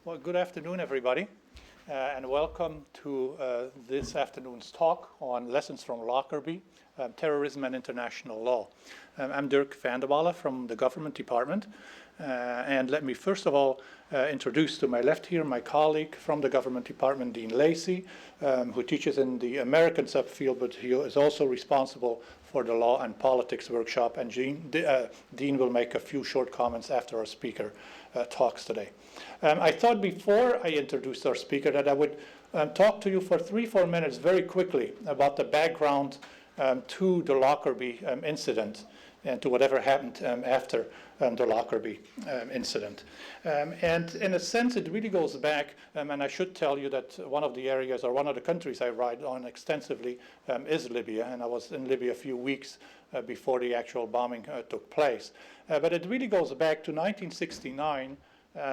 Well, good afternoon, everybody, and welcome to this afternoon's talk on lessons from Lockerbie, Terrorism and International Law. I'm Dirk van der Wallen from the Government Department, and let me first of all introduce to my left here my colleague from the Government Department, Dean Lacey, who teaches in the American subfield, but he is also responsible for the Law and Politics workshop, and Dean will make a few short comments after our speaker talks today. I thought before I introduced our speaker that I would talk to you for 3-4 minutes very quickly about the background to the Lockerbie incident and to whatever happened after the Lockerbie incident. And in a sense, it really goes back, and I should tell you that one of the areas or one of the countries I write on extensively is Libya, and I was in Libya a few weeks before the actual bombing took place. But it really goes back to 1969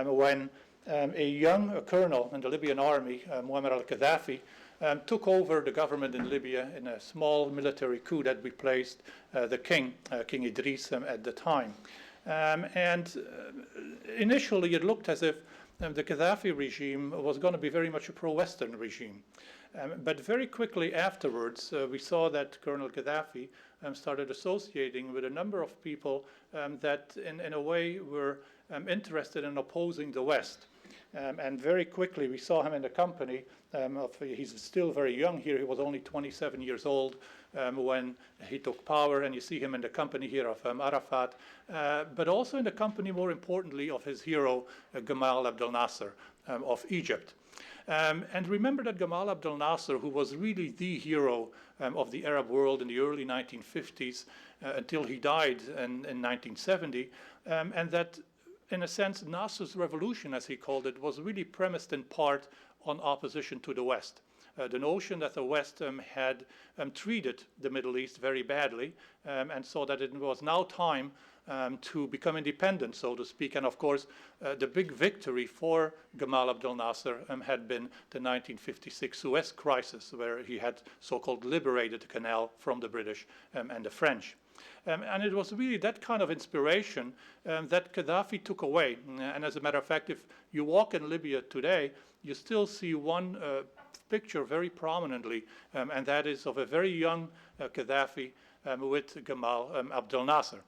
when a young colonel in the Libyan army, Muammar al-Gaddafi, took over the government in Libya in a small military coup that replaced the king, King Idris, at the time. Initially it looked as if the Gaddafi regime was going to be very much a pro-Western regime. But very quickly afterwards, we saw that Colonel Gaddafi started associating with a number of people that in a way were interested in opposing the West. And very quickly we saw him in the company he's still very young here, he was only 27 years old when he took power, and you see him in the company here of Arafat, but also in the company, more importantly, of his hero Gamal Abdel Nasser of Egypt. And remember that Gamal Abdel Nasser, who was really the hero of the Arab world in the early 1950s until he died in 1970, and that in a sense Nasser's revolution, as he called it, was really premised in part on opposition to the West. The notion that the West had treated the Middle East very badly, and so that it was now time to become independent, so to speak. And of course, the big victory for Gamal Abdel Nasser had been the 1956 Suez Crisis, where he had so-called liberated the canal from the British and the French. And it was really that kind of inspiration that Gaddafi took away. And as a matter of fact, if you walk in Libya today, you still see one picture very prominently, and that is of a very young Gaddafi with Gamal Abdel Nasser.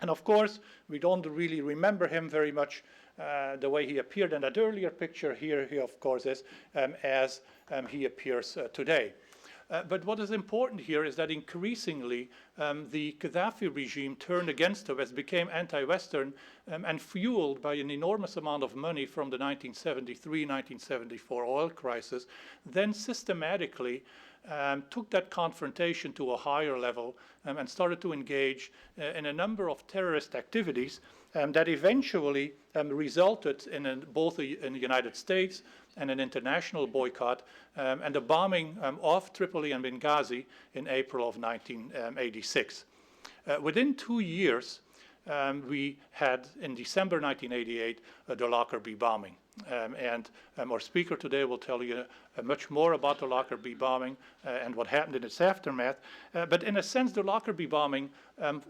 And of course, we don't really remember him very much the way he appeared in that earlier picture. Here he, of course, is as he appears today. But what is important here is that increasingly the Gaddafi regime turned against the West, became anti-Western, and fueled by an enormous amount of money from the 1973-1974 oil crisis, then systematically took that confrontation to a higher level and started to engage in a number of terrorist activities that eventually resulted in both in the United States and an international boycott and the bombing of Tripoli and Benghazi in April of 1986. Within 2 years, we had, in December 1988, the Lockerbie bombing. And our speaker today will tell you much more about the Lockerbie bombing and what happened in its aftermath. But in a sense, the Lockerbie bombing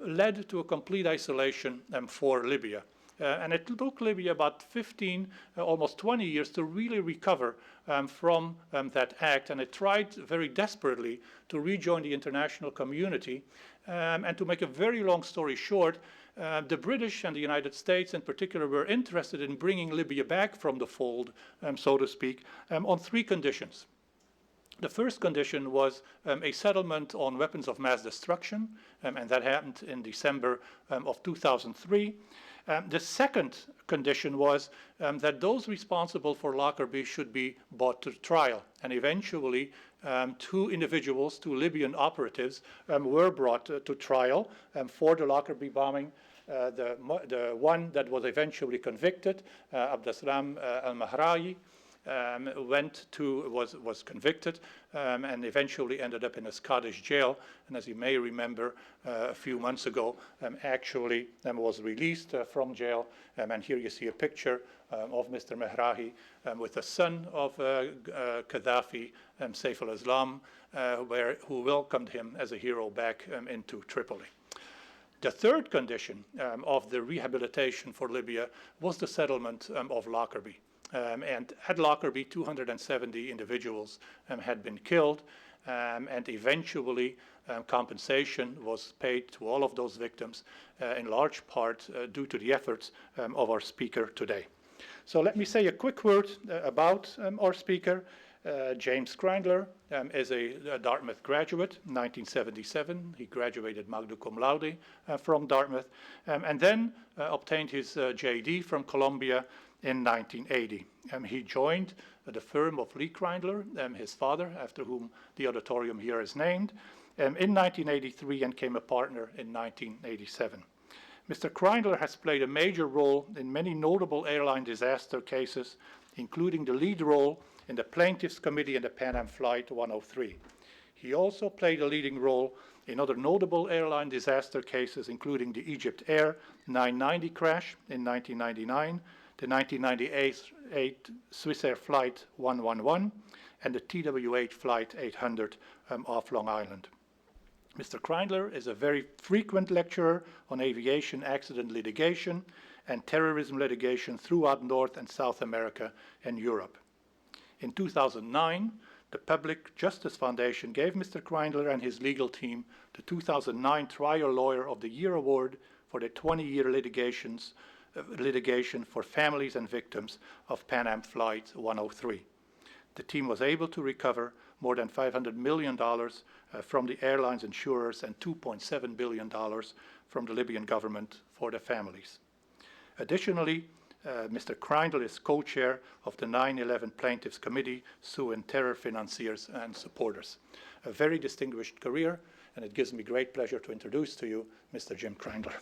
led to a complete isolation for Libya. And it took Libya about 15, almost 20 years to really recover from that act. And it tried very desperately to rejoin the international community. And to make a very long story short, the British and the United States in particular were interested in bringing Libya back from the fold, so to speak, on 3 conditions. The first condition was a settlement on weapons of mass destruction, and that happened in December of 2003. The second condition was that those responsible for Lockerbie should be brought to trial. And eventually, 2 individuals, 2 Libyan operatives, were brought to trial for the Lockerbie bombing. The one that was eventually convicted, Abdeslam al-Mahrawi, was convicted and eventually ended up in a Scottish jail. And as you may remember, a few months ago, actually was released from jail. And here you see a picture of Mr. Mehrahi with the son of Gaddafi, Saif al-Islam, who welcomed him as a hero back into Tripoli. The third condition of the rehabilitation for Libya was the settlement of Lockerbie. And at Lockerbie, 270 individuals had been killed, and eventually compensation was paid to all of those victims, in large part due to the efforts of our speaker today. So let me say a quick word about our speaker. James Kreindler is a Dartmouth graduate, 1977. He graduated magna cum laude from Dartmouth, and then obtained his JD from Columbia in 1980. He joined the firm of Kreindler, his father, after whom the auditorium here is named, in 1983 and became a partner in 1987. Mr. Kreindler has played a major role in many notable airline disaster cases, including the lead role in the Plaintiffs' Committee in the Pan Am Flight 103. He also played a leading role in other notable airline disaster cases, including the Egypt Air 990 crash in 1999, the 1998 Swissair Flight 111, and the TWH Flight 800 off Long Island. Mr. Kreindler is a very frequent lecturer on aviation accident litigation and terrorism litigation throughout North and South America and Europe. In 2009, the Public Justice Foundation gave Mr. Kreindler and his legal team the 2009 Trial Lawyer of the Year Award for their 20-year litigation for families and victims of Pan Am Flight 103. The team was able to recover more than $500 million from the airline's insurers and $2.7 billion from the Libyan government for the families. Additionally, Mr. Kreindler is co-chair of the 9/11 Plaintiffs' Committee, suing terror financiers and supporters. A very distinguished career, and it gives me great pleasure to introduce to you Mr. Jim Kreindler.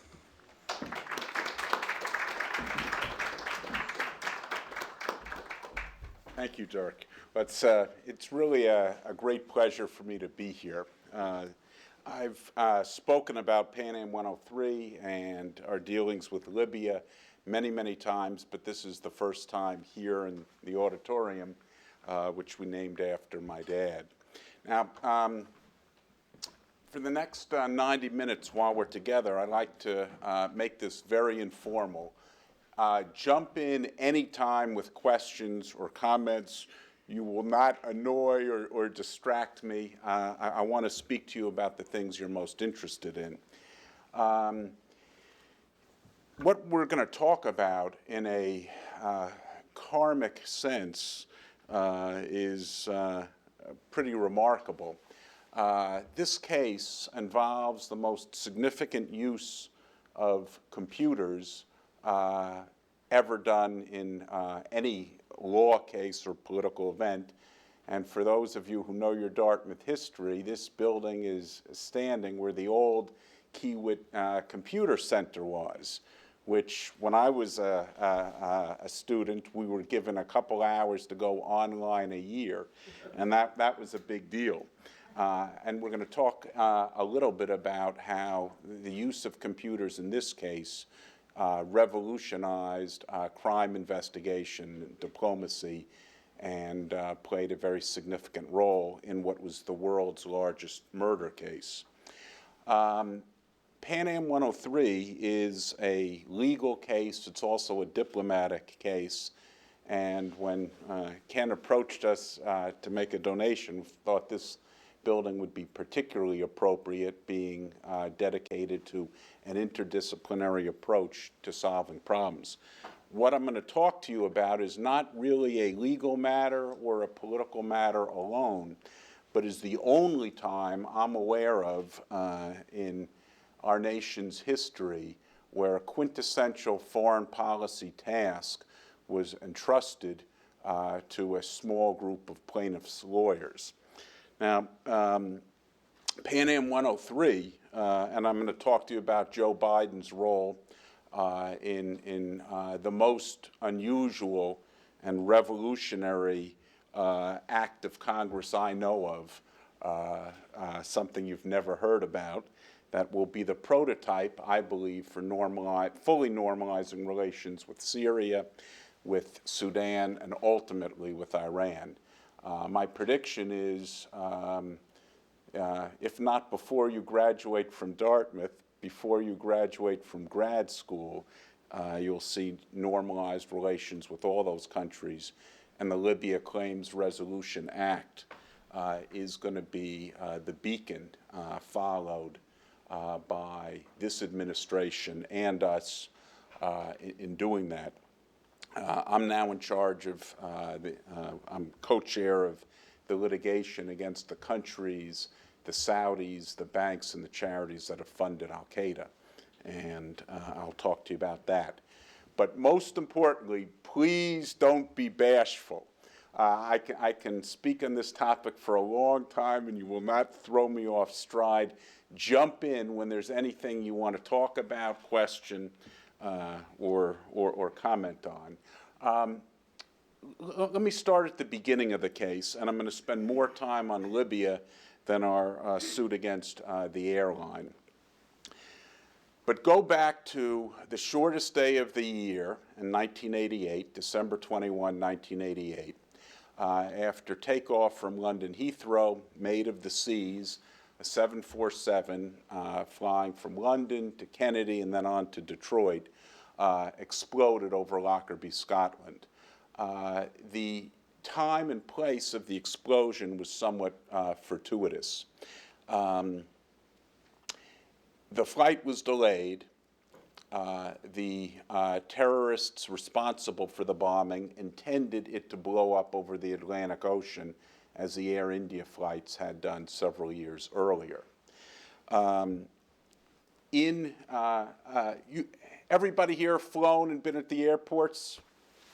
Thank you, Dirk. It's really a great pleasure for me to be here. I've spoken about Pan Am 103 and our dealings with Libya many, many times, but this is the first time here in the auditorium, which we named after my dad. Now, for the next 90 minutes while we're together, I'd like to make this very informal. Jump in anytime with questions or comments. You will not annoy or distract me. I want to speak to you about the things you're most interested in. What we're going to talk about in a karmic sense is pretty remarkable. This case involves the most significant use of computers ever done in any law case or political event. And for those of you who know your Dartmouth history, this building is standing where the old Kiewit Computer Center was, which when I was a student, we were given a couple hours to go online a year, and that was a big deal. And we're going to talk a little bit about how the use of computers in this case revolutionized crime investigation, diplomacy, and played a very significant role in what was the world's largest murder case. Pan Am 103 is a legal case. It's also a diplomatic case. And when Ken approached us to make a donation, we thought this building would be particularly appropriate, being dedicated to an interdisciplinary approach to solving problems. What I'm going to talk to you about is not really a legal matter or a political matter alone, but is the only time I'm aware of in our nation's history where a quintessential foreign policy task was entrusted to a small group of plaintiffs' lawyers. Now, Pan Am 103, and I'm going to talk to you about Joe Biden's role in the most unusual and revolutionary act of Congress I know of, something you've never heard about, that will be the prototype, I believe, for fully normalizing relations with Syria, with Sudan, and ultimately with Iran. My prediction is, if not before you graduate from Dartmouth, before you graduate from grad school, you'll see normalized relations with all those countries. And the Libya Claims Resolution Act is going to be the beacon followed by this administration and us in doing that. I'm now in charge of, I'm co-chair of the litigation against the countries, the Saudis, the banks, and the charities that have funded al-Qaeda. And I'll talk to you about that. But most importantly, please don't be bashful. I can speak on this topic for a long time, and you will not throw me off stride. Jump in when there's anything you want to talk about, question, or comment on. Let me start at the beginning of the case, and I'm going to spend more time on Libya than our suit against the airline. But go back to the shortest day of the year in 1988, December 21, 1988. After takeoff from London Heathrow, made of the seas, a 747 flying from London to Kennedy and then on to Detroit, exploded over Lockerbie, Scotland. The time and place of the explosion was somewhat fortuitous. The flight was delayed. The terrorists responsible for the bombing intended it to blow up over the Atlantic Ocean, as the Air India flights had done several years earlier. Everybody here flown and been at the airports,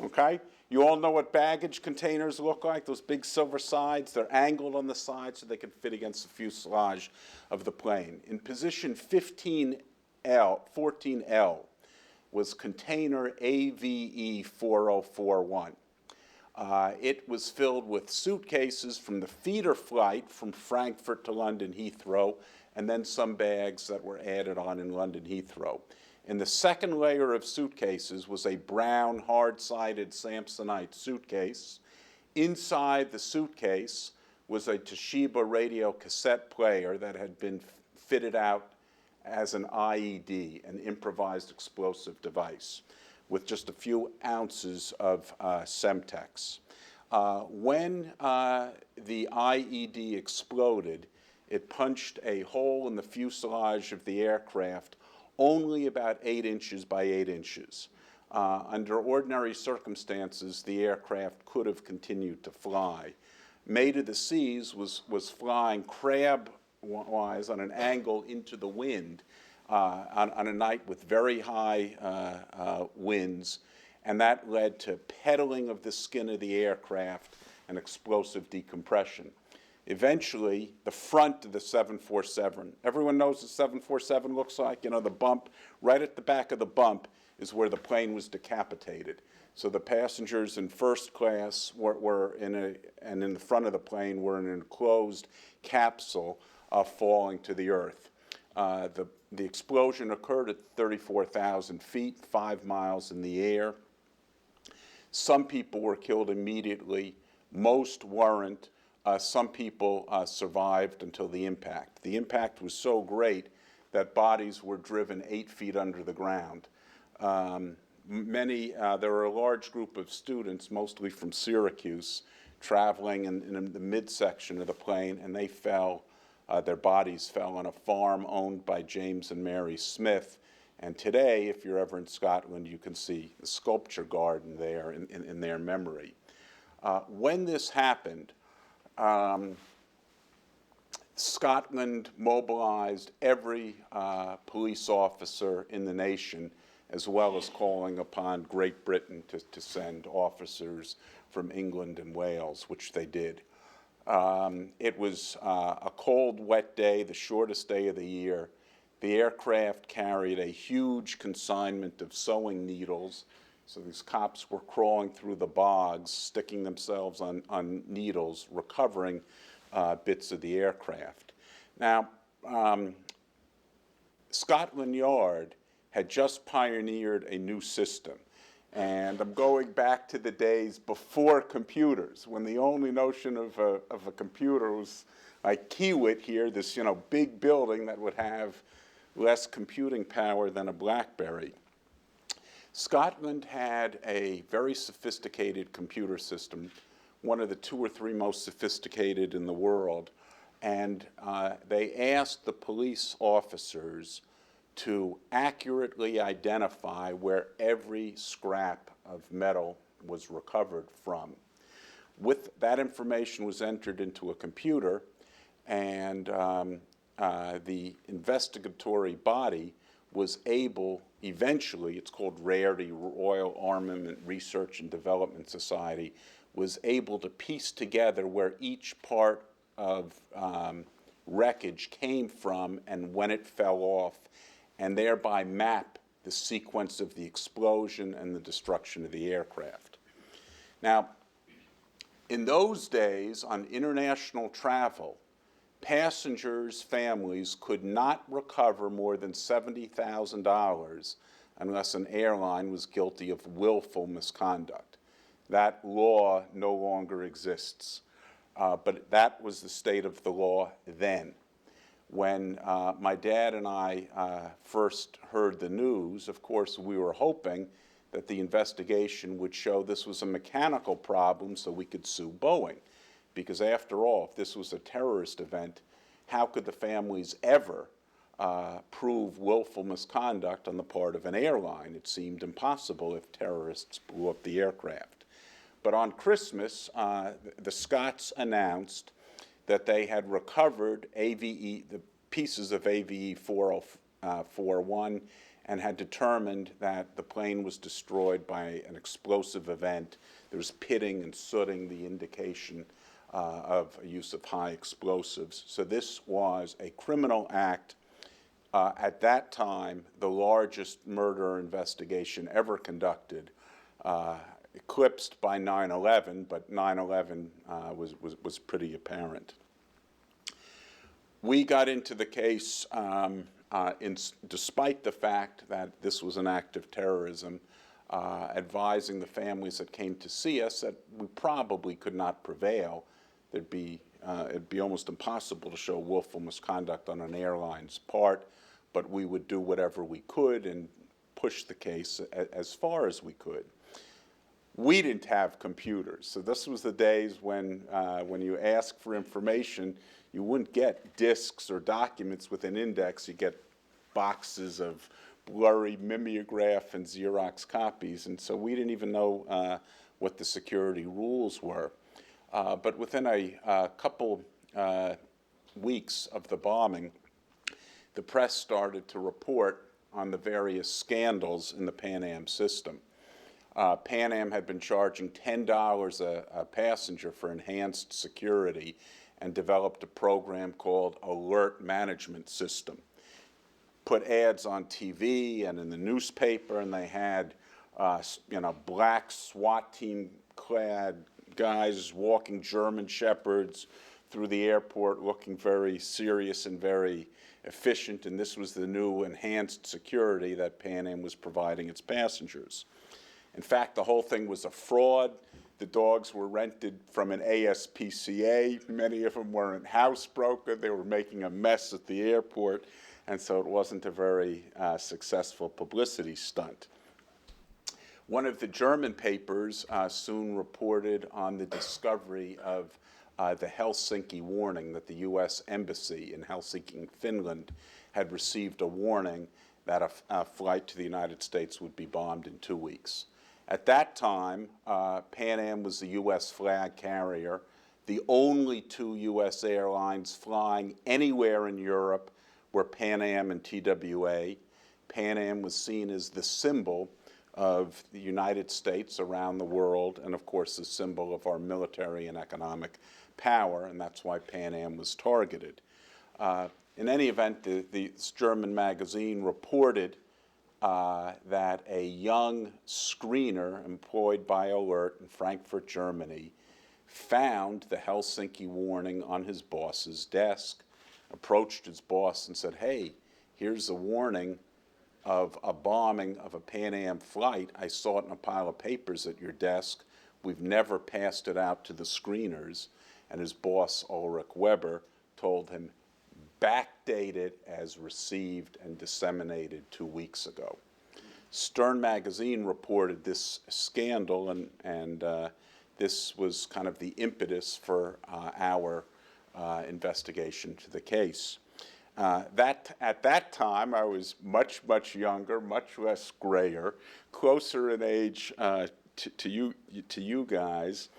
okay? You all know what baggage containers look like, those big silver sides. They're angled on the side so they can fit against the fuselage of the plane. In position 14L was container AVE 4041. It was filled with suitcases from the feeder flight from Frankfurt to London Heathrow, and then some bags that were added on in London Heathrow. In the second layer of suitcases was a brown, hard-sided Samsonite suitcase. Inside the suitcase was a Toshiba radio cassette player that had been fitted out as an IED, an improvised explosive device, with just a few ounces of Semtex. When the IED exploded, it punched a hole in the fuselage of the aircraft only about 8 inches by 8 inches. Under ordinary circumstances, the aircraft could have continued to fly. Made of the Seas was flying crab-wise on an angle into the wind on a night with very high winds, and that led to pedaling of the skin of the aircraft and explosive decompression. Eventually, the front of the 747, everyone knows what the 747 looks like, you know, the bump, right at the back of the bump is where the plane was decapitated. So the passengers in first class were and in the front of the plane were in an enclosed capsule falling to the earth. The explosion occurred at 34,000 feet, 5 miles in the air. Some people were killed immediately, most weren't. Some people survived until the impact. The impact was so great that bodies were driven 8 feet under the ground. There were a large group of students, mostly from Syracuse, traveling in the midsection of the plane, and they fell. Their bodies fell on a farm owned by James and Mary Smith. And today, if you're ever in Scotland, you can see the sculpture garden there in their memory. When this happened, Scotland mobilized every police officer in the nation, as well as calling upon Great Britain to send officers from England and Wales, which they did. It was a cold, wet day, the shortest day of the year. The aircraft carried a huge consignment of sewing needles. So these cops were crawling through the bogs, sticking themselves on needles, recovering bits of the aircraft. Now, Scotland Yard had just pioneered a new system. And I'm going back to the days before computers, when the only notion of a computer was like Kiewit here, this big building that would have less computing power than a BlackBerry. Scotland had a very sophisticated computer system, one of the 2 or 3 most sophisticated in the world, and they asked the police officers to accurately identify where every scrap of metal was recovered from. With that information was entered into a computer, and the investigatory body was able, eventually, it's called Rarity, Royal Armament Research and Development Society, was able to piece together where each part of wreckage came from and when it fell off, and thereby map the sequence of the explosion and the destruction of the aircraft. Now, in those days, on international travel, passengers' families could not recover more than $70,000 unless an airline was guilty of willful misconduct. That law no longer exists, but that was the state of the law then. When my dad and I first heard the news, of course, we were hoping that the investigation would show this was a mechanical problem so we could sue Boeing. Because after all, if this was a terrorist event, how could the families ever prove willful misconduct on the part of an airline? It seemed impossible if terrorists blew up the aircraft. But on Christmas, the Scots announced that they had recovered the pieces of AVE 4041 and had determined that the plane was destroyed by an explosive event. There was pitting and sooting, the indication of use of high explosives. So this was a criminal act. At that time, the largest murder investigation ever conducted, eclipsed by 9/11, but 9/11 was pretty apparent. We got into the case despite the fact that this was an act of terrorism, advising the families that came to see us that we probably could not prevail. It'd be almost impossible to show willful misconduct on an airline's part, but we would do whatever we could and push the case as far as we could. We didn't have computers, so this was the days when you ask for information, you wouldn't get disks or documents with an index. You get boxes of blurry mimeograph and Xerox copies, and so we didn't even know what the security rules were. But within a couple weeks of the bombing, the press started to report on the various scandals in the Pan Am system. Pan Am had been charging $10 a passenger for enhanced security and developed a program called Alert Management System. Put ads on TV and in the newspaper, and they had black SWAT team clad guys walking German shepherds through the airport looking very serious and very efficient, and this was the new enhanced security that Pan Am was providing its passengers. In fact, the whole thing was a fraud. The dogs were rented from an ASPCA. Many of them weren't housebroken. They were making a mess at the airport, and so it wasn't a very successful publicity stunt. One of the German papers soon reported on the discovery of the Helsinki warning, that the U.S. Embassy in Helsinki, Finland, had received a warning that a flight to the United States would be bombed in 2 weeks. At that time, Pan Am was the U.S. flag carrier. The only 2 U.S. airlines flying anywhere in Europe were Pan Am and TWA. Pan Am was seen as the symbol of the United States around the world, and of course the symbol of our military and economic power, and that's why Pan Am was targeted. In any event, this German magazine reported that a young screener employed by Alert in Frankfurt, Germany, found the Helsinki warning on his boss's desk, approached his boss and said, "Hey, here's a warning of a bombing of a Pan Am flight. I saw it in a pile of papers at your desk. We've never passed it out to the screeners." And his boss, Ulrich Weber, told him, "Backdated as received and disseminated 2 weeks ago." Stern magazine reported this scandal, and this was kind of the impetus for our investigation to the case. At that time, I was much, much younger, much less grayer, closer in age to you guys,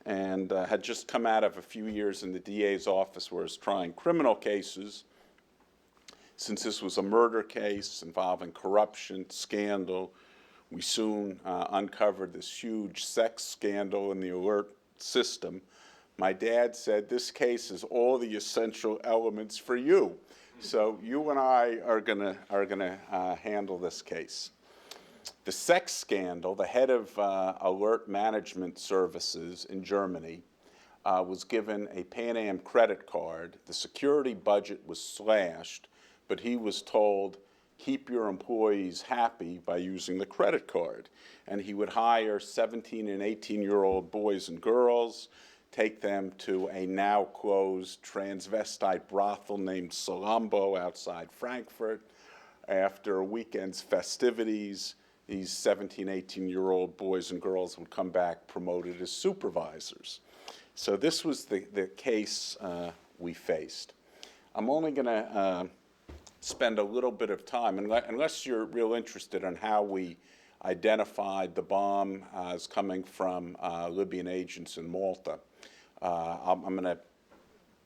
and had just come out of a few years in the DA's office where I was trying criminal cases. Since this was a murder case involving corruption, scandal, we soon uncovered this huge sex scandal in the alert system. My dad said, "This case has all the essential elements for you. So you and I are gonna handle this case." The sex scandal, the head of alert management services in Germany was given a Pan Am credit card. The security budget was slashed, but he was told, keep your employees happy by using the credit card. And he would hire 17 and 18-year-old boys and girls, take them to a now closed transvestite brothel named Salambo outside Frankfurt. After a weekend's festivities, these 17, 18-year-old boys and girls would come back promoted as supervisors. So this was the case we faced. I'm only going to spend a little bit of time, unless you're real interested in how we identified the bomb as coming from Libyan agents in Malta. I'm going to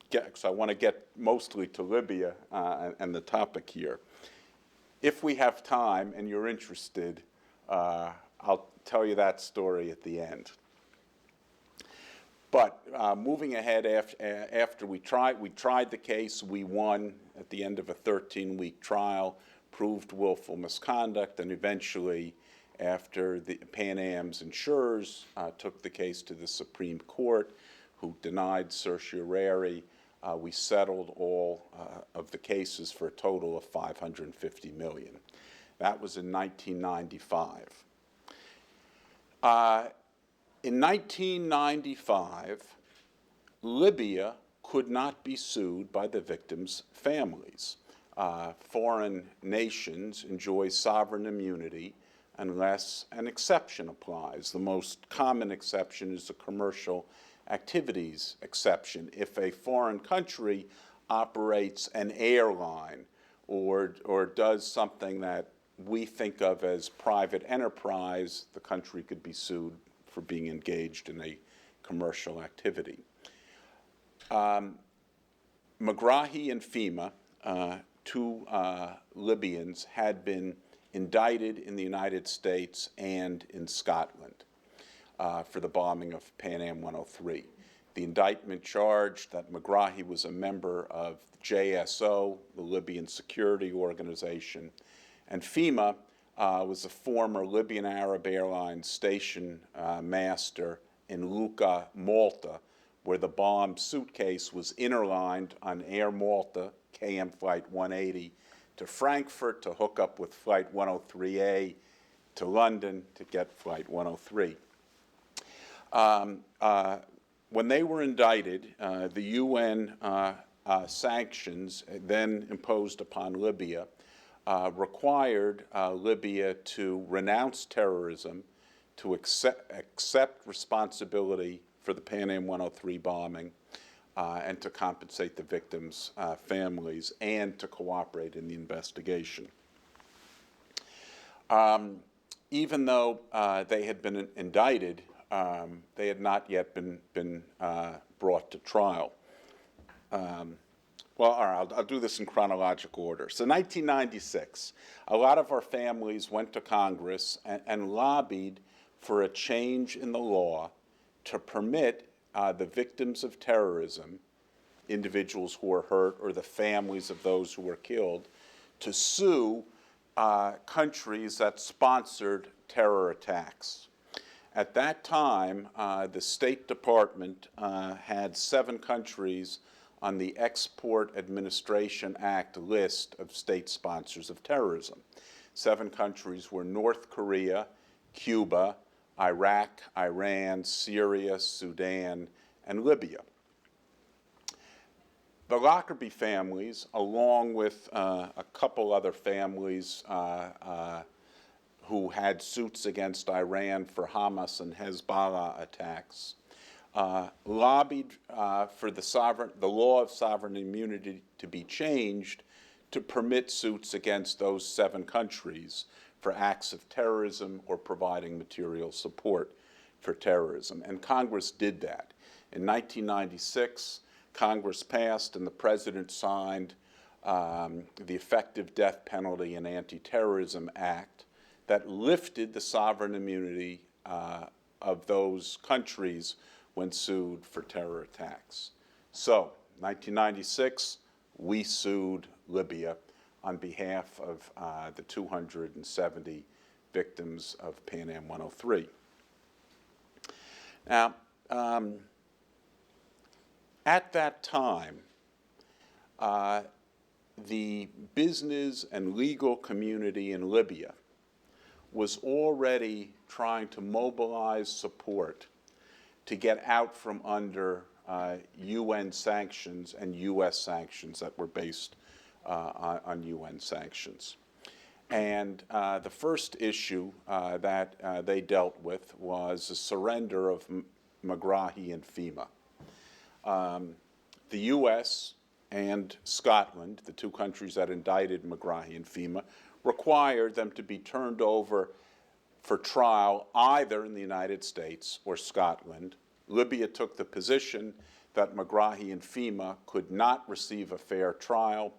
get, because I want to get mostly to Libya and the topic here. If we have time and you're interested, I'll tell you that story at the end. But moving ahead, after we tried the case, we won at the end of a 13-week trial, proved willful misconduct, and eventually, after the Pan Am's insurers took the case to the Supreme Court, who denied certiorari, we settled all of the cases for a total of $550 million. That was in 1995. In 1995, Libya could not be sued by the victims' families. Foreign nations enjoy sovereign immunity unless an exception applies. The most common exception is the commercial activities exception. If a foreign country operates an airline or does something that we think of as private enterprise, the country could be sued for being engaged in a commercial activity. Megrahi and Fima, two Libyans, had been indicted in the United States and in Scotland for the bombing of Pan Am 103. The indictment charged that Megrahi was a member of JSO, the Libyan security organization, and Fima was a former Libyan Arab Airlines station master in Lucca, Malta, where the bomb suitcase was interlined on Air Malta, KM Flight 180, to Frankfurt to hook up with Flight 103A to London to get Flight 103. When they were indicted, the UN sanctions then imposed upon Libya required Libya to renounce terrorism, to accept responsibility for the Pan Am 103 bombing, and to compensate the victims' families, and to cooperate in the investigation. Even though they had been indicted, they had not yet been brought to trial. Well, all right, I'll do this in chronological order. So 1996, a lot of our families went to Congress and lobbied for a change in the law to permit the victims of terrorism, individuals who were hurt or the families of those who were killed, to sue countries that sponsored terror attacks. At that time, the State Department had 7 countries on the Export Administration Act list of state sponsors of terrorism. 7 countries were North Korea, Cuba, Iraq, Iran, Syria, Sudan, and Libya. The Lockerbie families, along with a couple other families who had suits against Iran for Hamas and Hezbollah attacks, lobbied for the law of sovereign immunity to be changed to permit suits against those 7 countries for acts of terrorism or providing material support for terrorism. And Congress did that. In 1996, Congress passed and the President signed the Effective Death Penalty and Anti-Terrorism Act that lifted the sovereign immunity of those countries when sued for terror attacks. So, 1996, we sued Libya on behalf of the 270 victims of Pan Am 103. Now, at that time, the business and legal community in Libya was already trying to mobilize support to get out from under UN sanctions and US sanctions that were based on UN sanctions. And the first issue that they dealt with was the surrender of Megrahi and FEMA. The US and Scotland, the 2 countries that indicted Megrahi and FEMA, required them to be turned over for trial either in the United States or Scotland. Libya took the position that Megrahi and FEMA could not receive a fair trial,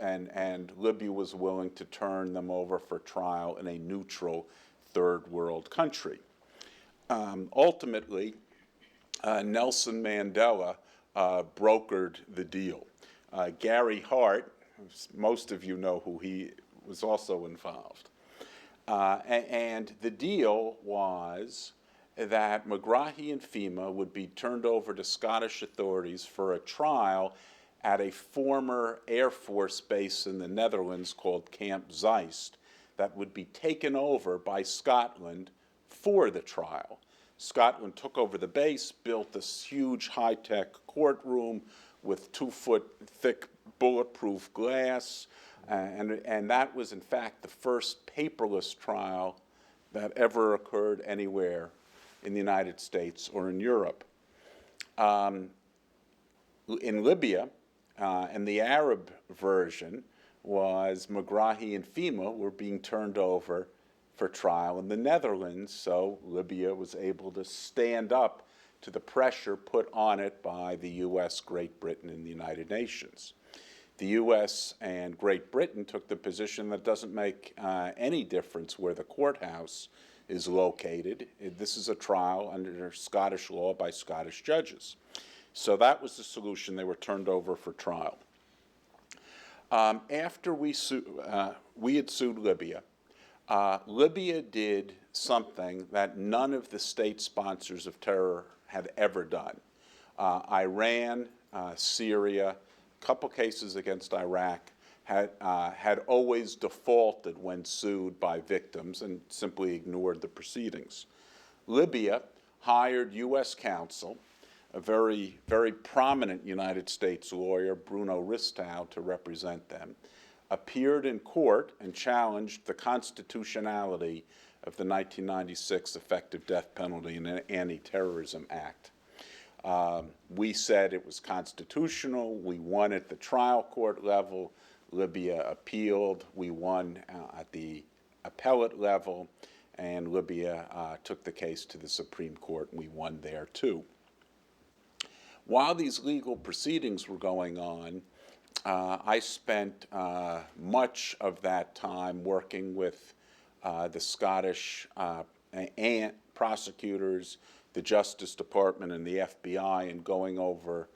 and Libya was willing to turn them over for trial in a neutral third world country. Ultimately, Nelson Mandela brokered the deal. Gary Hart, most of you know who he was also involved. And the deal was that Megrahi and FEMA would be turned over to Scottish authorities for a trial at a former Air Force base in the Netherlands called Camp Zeist that would be taken over by Scotland for the trial. Scotland took over the base, built this huge high-tech courtroom with 2-foot thick bulletproof glass, and that was in fact the first paperless trial that ever occurred anywhere in the United States or in Europe. In Libya, and the Arab version was Megrahi and FEMA were being turned over for trial in the Netherlands, so Libya was able to stand up to the pressure put on it by the US, Great Britain, and the United Nations. The US and Great Britain took the position that doesn't make any difference where the courthouse is located. This is a trial under Scottish law by Scottish judges. So that was the solution. They were turned over for trial. After we had sued Libya, Libya did something that none of the state sponsors of terror had ever done. Iran, Syria, a couple cases against Iraq, had always defaulted when sued by victims and simply ignored the proceedings. Libya hired U.S. counsel, a very, very prominent United States lawyer, Bruno Ristow, to represent them, appeared in court and challenged the constitutionality of the 1996 Effective Death Penalty and Anti-Terrorism Act. We said it was constitutional. We won at the trial court level. Libya appealed. We won at the appellate level, and Libya took the case to the Supreme Court, and we won there too. While these legal proceedings were going on, I spent much of that time working with the Scottish prosecutors, the Justice Department, and the FBI, and going over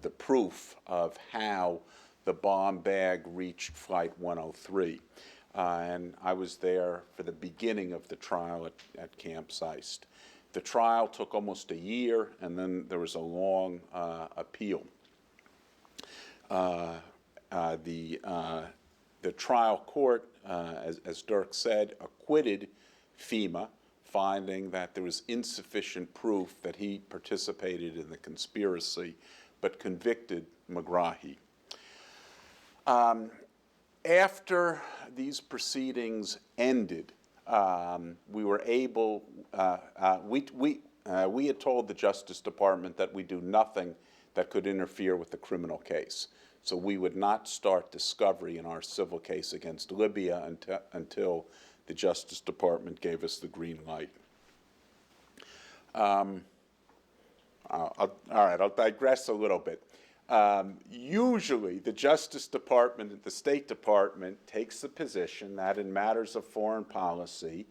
the proof of how the bomb bag reached Flight 103. And I was there for the beginning of the trial at Camp Zeist. The trial took almost a year, and then there was a long appeal. The trial court, as Dirk said, acquitted FEMA, finding that there was insufficient proof that he participated in the conspiracy, but convicted Megrahi. After these proceedings ended, we were able, we had told the Justice Department that we do nothing that could interfere with the criminal case. So we would not start discovery in our civil case against Libya until the Justice Department gave us the green light. All right, I'll digress a little bit. Usually, the Justice Department and the State Department takes the position that in matters of foreign policy,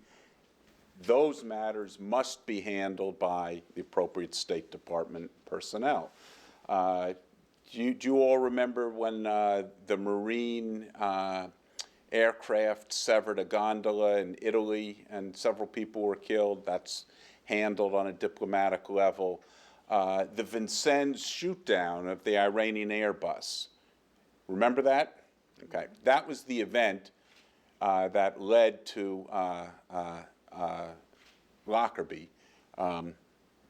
those matters must be handled by the appropriate State Department personnel. Do you all remember when the Marine aircraft severed a gondola in Italy and several people were killed? That's handled on a diplomatic level. The Vincennes shoot-down of the Iranian Airbus. Remember that? Okay. That was the event that led to Lockerbie.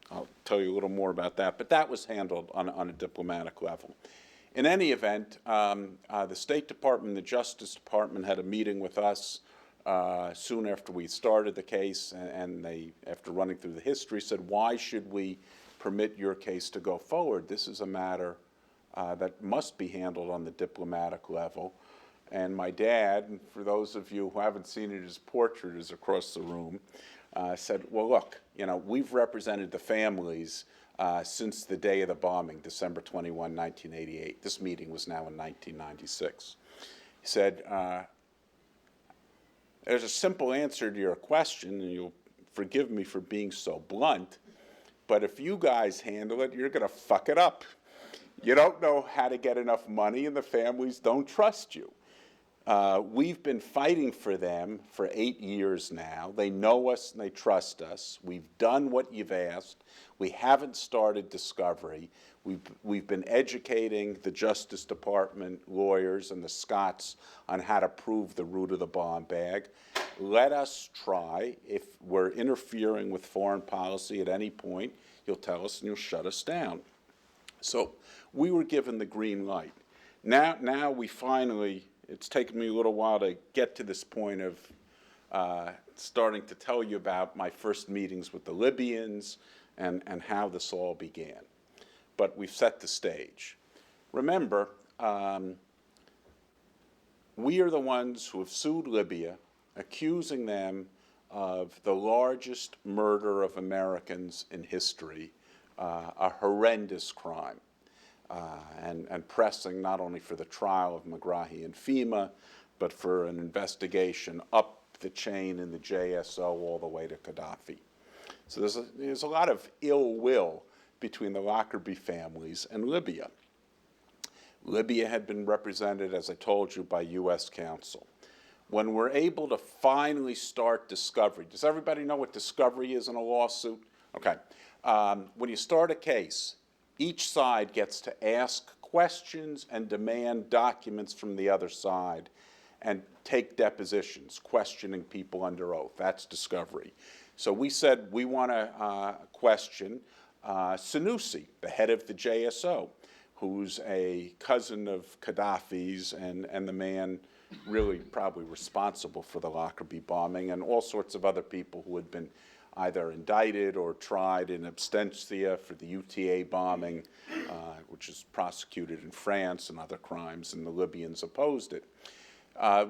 I'll tell you a little more about that, but that was handled on a diplomatic level. In any event, the State Department and the Justice Department had a meeting with us soon after we started the case, and they, after running through the history, said, why should we permit your case to go forward? This is a matter that must be handled on the diplomatic level. And my dad, and for those of you who haven't seen it, his portrait is across the room, said, well, look, we've represented the families since the day of the bombing, December 21, 1988. This meeting was now in 1996. He said, there's a simple answer to your question, and you'll forgive me for being so blunt, but if you guys handle it, you're going to fuck it up. You don't know how to get enough money, and the families don't trust you. We've been fighting for them for 8 years now. They know us and they trust us. We've done what you've asked. We haven't started discovery. We've been educating the Justice Department lawyers and the Scots on how to prove the root of the bomb bag. Let us try. If we're interfering with foreign policy at any point, you'll tell us and you'll shut us down. So we were given the green light. Now we finally, it's taken me a little while to get to this point of starting to tell you about my first meetings with the Libyans and how this all began. But we've set the stage. Remember, we are the ones who have sued Libya, accusing them of the largest murder of Americans in history, a horrendous crime, and pressing not only for the trial of Megrahi and FEMA, but for an investigation up the chain in the JSO all the way to Gaddafi. So there's a lot of ill will between the Lockerbie families and Libya. Libya had been represented, as I told you, by U.S. counsel. When we're able to finally start discovery, does everybody know what discovery is in a lawsuit? Okay. When you start a case, each side gets to ask questions and demand documents from the other side and take depositions, questioning people under oath. That's discovery. So we said we want to question Sanusi, the head of the JSO, who's a cousin of Gaddafi's and the man really probably responsible for the Lockerbie bombing, and all sorts of other people who had been either indicted or tried in absentia for the UTA bombing, which is prosecuted in France, and other crimes, and the Libyans opposed it.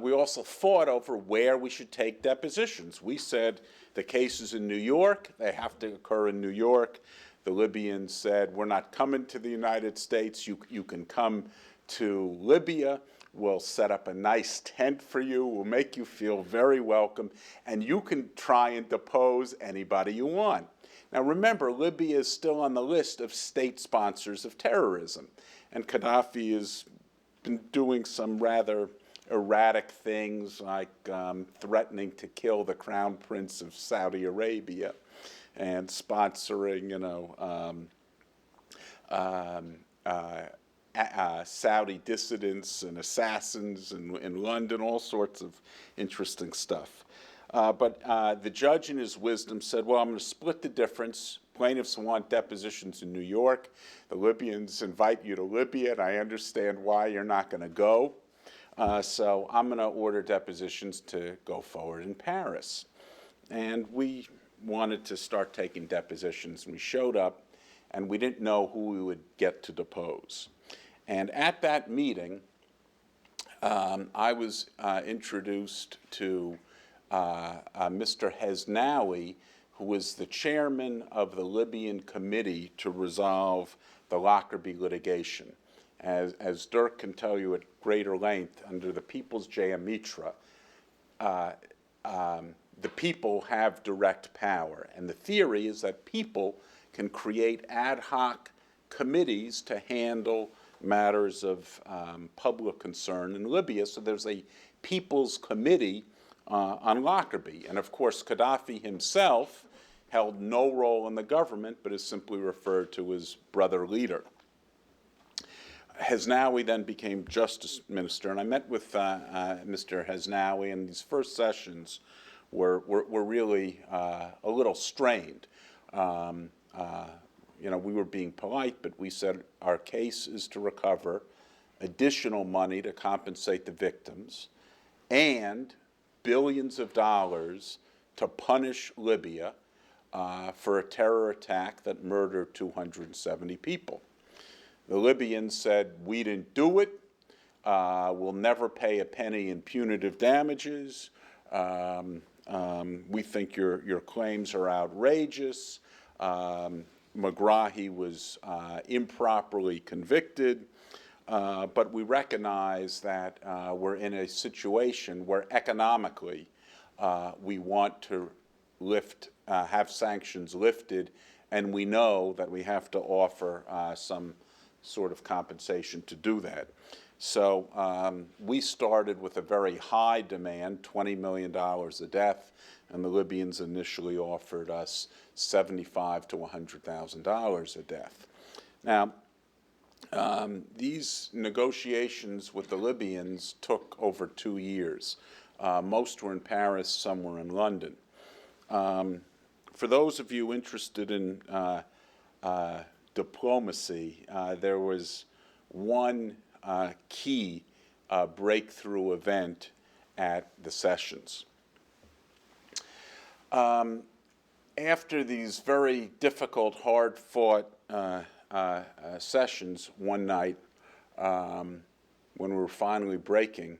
We also fought over where we should take depositions. We said the case is in New York, they have to occur in New York. The Libyans said, we're not coming to the United States, you can come to Libya, we'll set up a nice tent for you, we'll make you feel very welcome, and you can try and depose anybody you want. Now remember, Libya is still on the list of state sponsors of terrorism, and Gaddafi has been doing some rather erratic things like threatening to kill the Crown Prince of Saudi Arabia and sponsoring, Saudi dissidents and assassins in London, all sorts of interesting stuff. But the judge in his wisdom said, well, I'm going to split the difference. Plaintiffs want depositions in New York. The Libyans invite you to Libya, and I understand why you're not going to go. So I'm going to order depositions to go forward in Paris. and we wanted to start taking depositions. And we showed up, and we didn't know who we would get to depose. And at that meeting, I was introduced to Mr. Hesnawi, who was the chairman of the Libyan committee to resolve the Lockerbie litigation. As Dirk can tell you at greater length, under the People's Jayamitra, the people have direct power. And the theory is that people can create ad hoc committees to handle matters of public concern in Libya. So there's a People's Committee on Lockerbie. And of course, Gaddafi himself held no role in the government, but is simply referred to as brother leader. Hesnawi then became justice minister, and I met with Mr. Hesnawi, and these first sessions were really a little strained. We were being polite, but we said our case is to recover additional money to compensate the victims and billions of dollars to punish Libya for a terror attack that murdered 270 people. The Libyans said, we didn't do it. We'll never pay a penny in punitive damages. We think your claims are outrageous. Megrahi was improperly convicted. But we recognize that we're in a situation where economically we want to have sanctions lifted, and we know that we have to offer some sort of compensation to do that. So we started with a very high demand, $20 million a death, and the Libyans initially offered us $75,000 to $100,000 a death. Now, these negotiations with the Libyans took over 2 years. Most were in Paris, some were in London. For those of you interested in diplomacy, there was one key breakthrough event at the sessions. After these very difficult, hard-fought sessions one night, when we were finally breaking,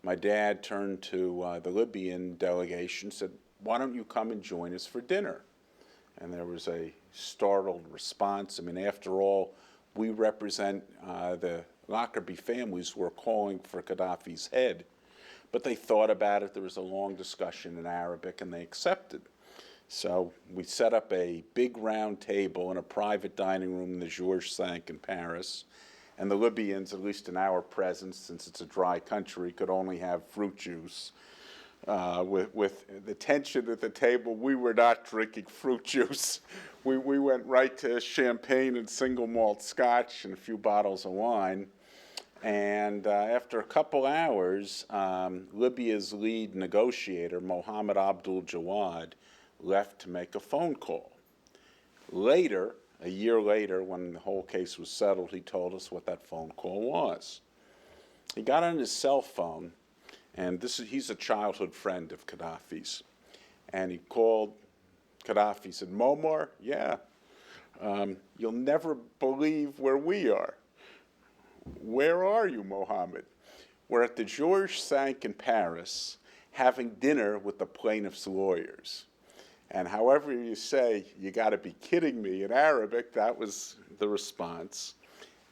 my dad turned to the Libyan delegation and said, why don't you come and join us for dinner? And there was a startled response. I mean, after all, we represent the Lockerbie families who were calling for Gaddafi's head. But they thought about it. There was a long discussion in Arabic, and they accepted. So we set up a big round table in a private dining room in the Georges V in Paris. And the Libyans, at least in our presence, since it's a dry country, could only have fruit juice. With the tension at the table, we were not drinking fruit juice. We went right to champagne and single malt scotch and a few bottles of wine. And after a couple hours, Libya's lead negotiator, Mohammed Abdul Jawad, left to make a phone call. Later, a year later, when the whole case was settled, he told us what that phone call was. He got on his cell phone, and he's a childhood friend of Gaddafi's. And he called Gaddafi, said, Muammar, yeah, you'll never believe where we are. Where are you, Mohammed? We're at the Georges V in Paris having dinner with the plaintiff's lawyers. And however you say, you got to be kidding me in Arabic, that was the response.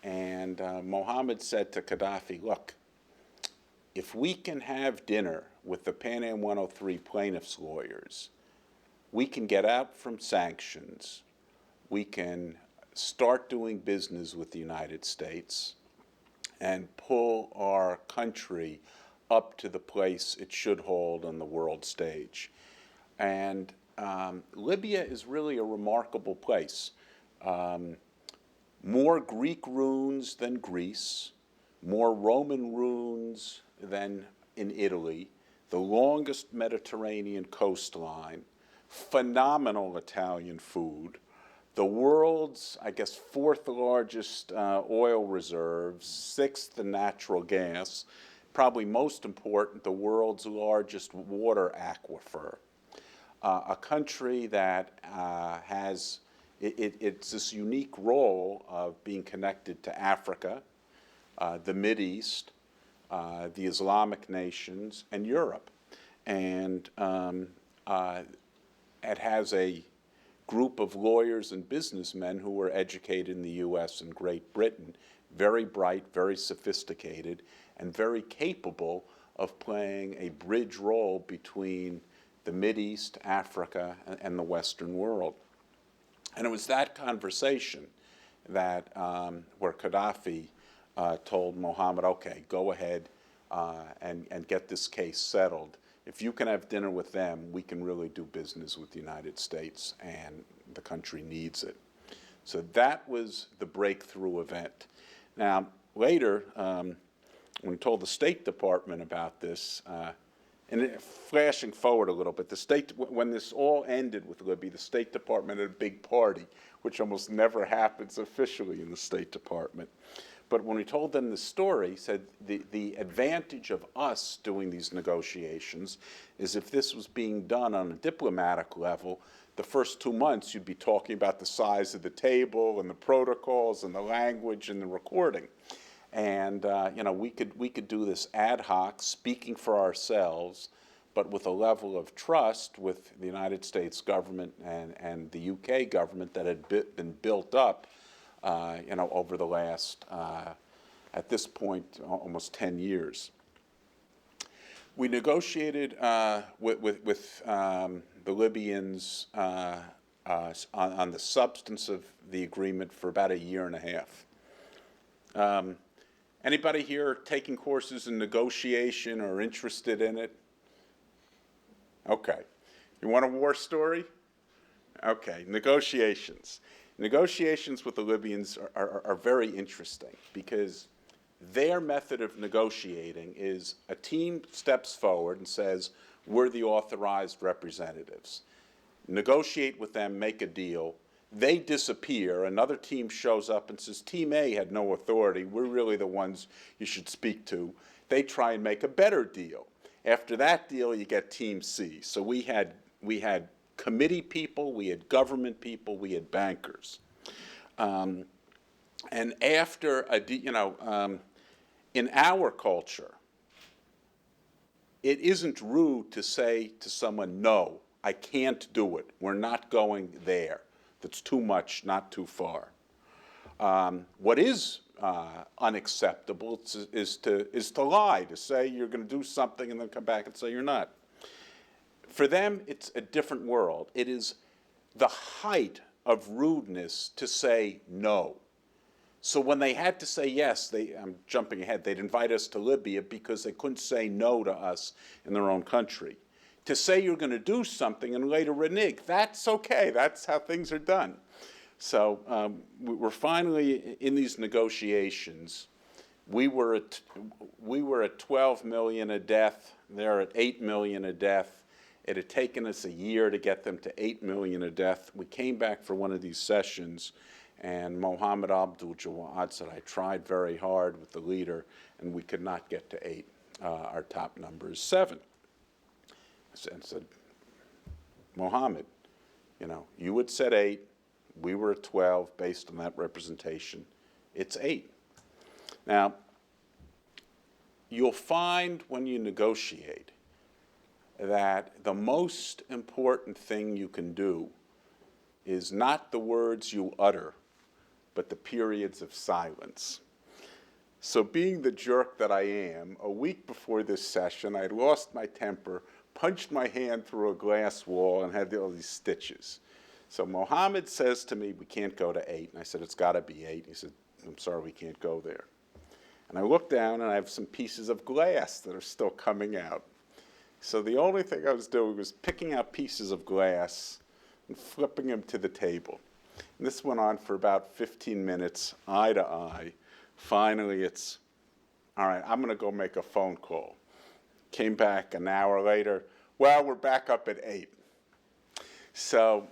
And Mohammed said to Gaddafi, look, if we can have dinner with the Pan Am 103 plaintiff's lawyers, we can get out from sanctions, we can start doing business with the United States, and pull our country up to the place it should hold on the world stage. And Libya is really a remarkable place. More Greek ruins than Greece, more Roman ruins than in Italy, the longest Mediterranean coastline, phenomenal Italian food, the world's, I guess, fourth largest oil reserves, sixth in natural gas, probably most important, the world's largest water aquifer. a country that it's this unique role of being connected to Africa, the Mideast, the Islamic nations, and Europe. And it has a group of lawyers and businessmen who were educated in the U.S. and Great Britain, very bright, very sophisticated, and very capable of playing a bridge role between the Mideast, Africa, and the Western world. And it was that conversation that where Gaddafi told Mohammed, okay, go ahead and get this case settled. If you can have dinner with them, we can really do business with the United States, and the country needs it. So that was the breakthrough event. Now, later, when we told the State Department about this, and flashing forward a little bit, when this all ended with Libya, the State Department had a big party, which almost never happens officially in the State Department. But when we told them the story, said the advantage of us doing these negotiations is if this was being done on a diplomatic level, the first 2 months you'd be talking about the size of the table and the protocols and the language and the recording. And we could do this ad hoc, speaking for ourselves, but with a level of trust with the United States government and the UK government that had been built up over the last, at this point, almost 10 years. We negotiated with the Libyans on the substance of the agreement for about 1.5 years. Anybody here taking courses in negotiation or interested in it? Okay. You want a war story? Okay, negotiations. Negotiations with the Libyans are very interesting because their method of negotiating is a team steps forward and says, we're the authorized representatives. Negotiate with them, make a deal. They disappear. Another team shows up and says, Team A had no authority. We're really the ones you should speak to. They try and make a better deal. After that deal, you get Team C. So we had committee people, we had government people, we had bankers. And after in our culture, it isn't rude to say to someone, no, I can't do it. We're not going there. That's too much, not too far. What is unacceptable is to lie, to say you're going to do something and then come back and say you're not. For them, it's a different world. It is the height of rudeness to say no. So when they had to say yes, I'm jumping ahead, they'd invite us to Libya because they couldn't say no to us in their own country. To say you're going to do something and later renege, that's okay. That's how things are done. So we're finally in these negotiations. We were at 12 million a death. They're at 8 million a death. It had taken us a year to get them to 8 million a death. We came back for one of these sessions, and Mohammed Abdul Jawad said, I tried very hard with the leader, and we could not get to 8. Our top number is 7. And said, Mohammed, you had said 8. We were at 12 based on that representation. It's 8. Now, you'll find when you negotiate that the most important thing you can do is not the words you utter, but the periods of silence. So being the jerk that I am, a week before this session, I lost my temper, punched my hand through a glass wall, and had all these stitches. So Mohammed says to me, we can't go to 8. And I said, it's got to be 8. He said, I'm sorry, we can't go there. And I look down, and I have some pieces of glass that are still coming out. So the only thing I was doing was picking out pieces of glass and flipping them to the table. And this went on for about 15 minutes, eye to eye. Finally, it's, all right, I'm going to go make a phone call. Came back an hour later. Well, we're back up at 8. So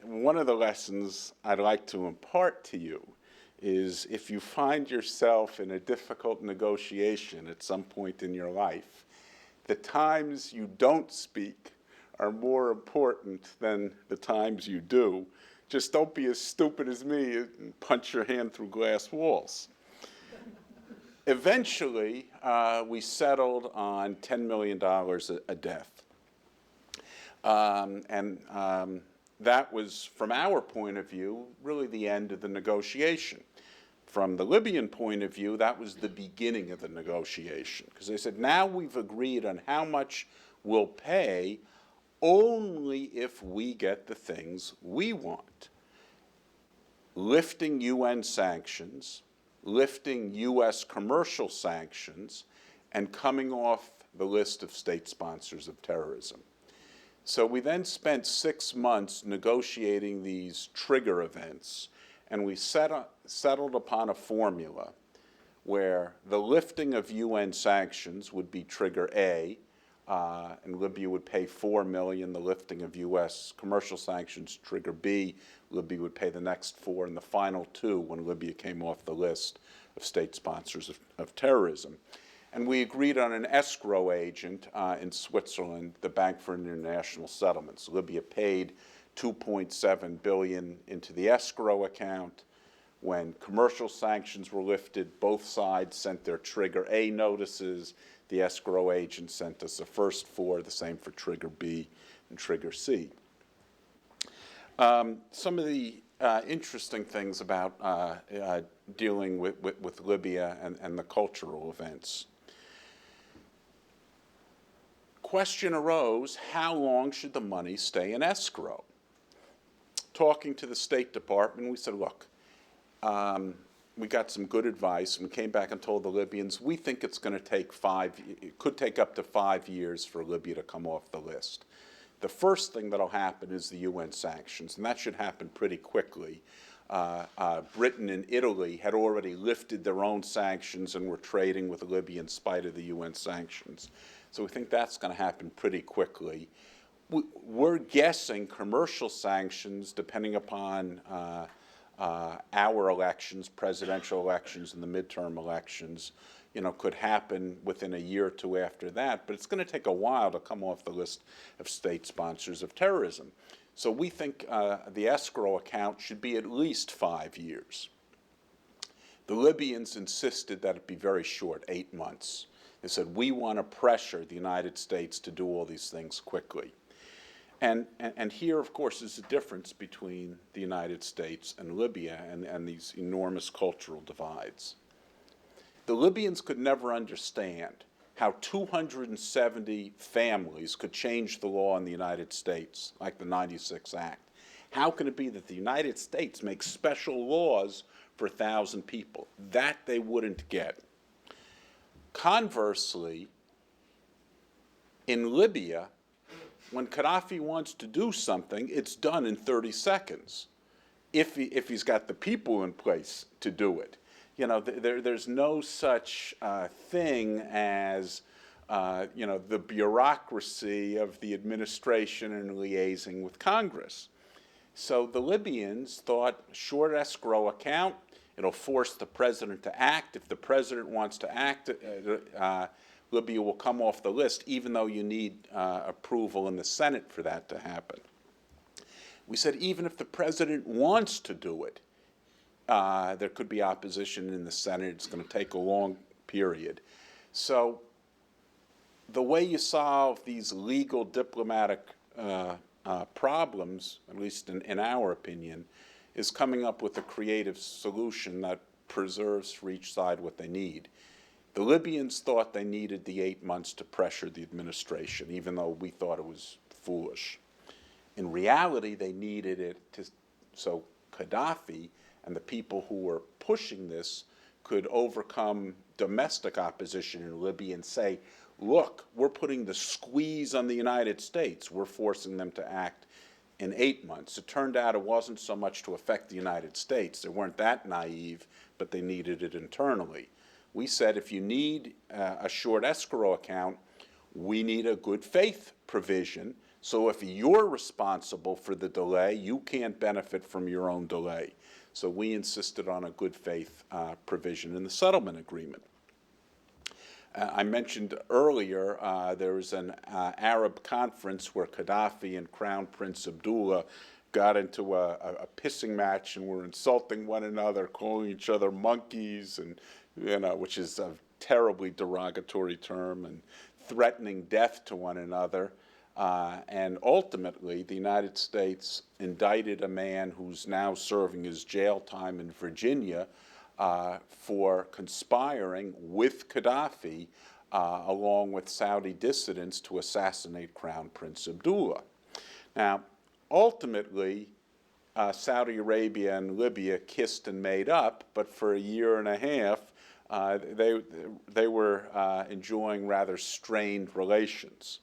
one of the lessons I'd like to impart to you is if you find yourself in a difficult negotiation at some point in your life, the times you don't speak are more important than the times you do. Just don't be as stupid as me and punch your hand through glass walls. Eventually, we settled on $10 million a death. That was, from our point of view, really the end of the negotiation. From the Libyan point of view, that was the beginning of the negotiation, because they said, now we've agreed on how much we'll pay only if we get the things we want. Lifting UN sanctions, lifting US commercial sanctions, and coming off the list of state sponsors of terrorism. So we then spent 6 months negotiating these trigger events, and we settled upon a formula where the lifting of UN sanctions would be trigger A, and Libya would pay $4 million. The lifting of US commercial sanctions, trigger B, Libya would pay the next 4, and the final 2 when Libya came off the list of state sponsors of terrorism. And we agreed on an escrow agent in Switzerland, the Bank for International Settlements. Libya paid $2.7 billion into the escrow account. When commercial sanctions were lifted, both sides sent their trigger A notices. The escrow agent sent us the first 4, the same for trigger B and trigger C. Some of the interesting things about dealing with Libya and the cultural events. Question arose, how long should the money stay in escrow? Talking to the State Department, we said, look, we got some good advice, and we came back and told the Libyans, we think it's going to take it could take up to 5 years for Libya to come off the list. The first thing that'll happen is the UN sanctions, and that should happen pretty quickly. Britain and Italy had already lifted their own sanctions and were trading with Libya in spite of the UN sanctions. So we think that's going to happen pretty quickly. We're guessing commercial sanctions, depending upon our elections, presidential elections and the midterm elections, could happen within a year or 2 after that, but it's going to take a while to come off the list of state sponsors of terrorism. So we think the escrow account should be at least 5 years. The Libyans insisted that it be very short, 8 months. They said, we want to pressure the United States to do all these things quickly. And here, of course, is the difference between the United States and Libya and these enormous cultural divides. The Libyans could never understand how 270 families could change the law in the United States, like the 96 Act. How can it be that the United States makes special laws for 1,000 people? That they wouldn't get. Conversely, in Libya, when Gaddafi wants to do something, it's done in 30 seconds, if he's got the people in place to do it. There's no such thing as, the bureaucracy of the administration and liaising with Congress. So the Libyans thought, short escrow account, it'll force the president to act. If the president wants to act, Libya will come off the list, even though you need approval in the Senate for that to happen. We said even if the president wants to do it, there could be opposition in the Senate. It's going to take a long period. So the way you solve these legal diplomatic problems, at least in our opinion, is coming up with a creative solution that preserves for each side what they need. The Libyans thought they needed the 8 months to pressure the administration, even though we thought it was foolish. In reality, they needed it so Gaddafi and the people who were pushing this could overcome domestic opposition in Libya and say, look, we're putting the squeeze on the United States. We're forcing them to act in 8 months. It turned out it wasn't so much to affect the United States. They weren't that naive, but they needed it internally. We said, if you need a short escrow account, we need a good faith provision. So if you're responsible for the delay, you can't benefit from your own delay. So we insisted on a good faith provision in the settlement agreement. I mentioned earlier there was an Arab conference where Gaddafi and Crown Prince Abdullah got into a pissing match and were insulting one another, calling each other monkeys, and which is a terribly derogatory term, and threatening death to one another. And ultimately, the United States indicted a man who's now serving his jail time in Virginia for conspiring with Gaddafi, along with Saudi dissidents, to assassinate Crown Prince Abdullah. Now, ultimately, Saudi Arabia and Libya kissed and made up, but for a year and a half, they were enjoying rather strained relations.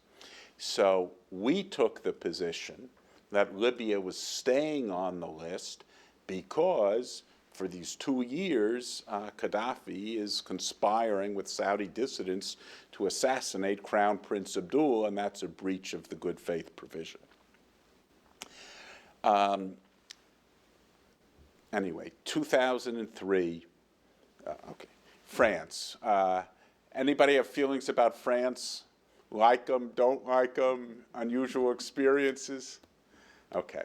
So we took the position that Libya was staying on the list because for these 2 years, Gaddafi is conspiring with Saudi dissidents to assassinate Crown Prince Abdullah, and that's a breach of the good faith provision. Anyway, 2003, okay, France. Anybody have feelings about France? Like them, don't like them, unusual experiences? Okay.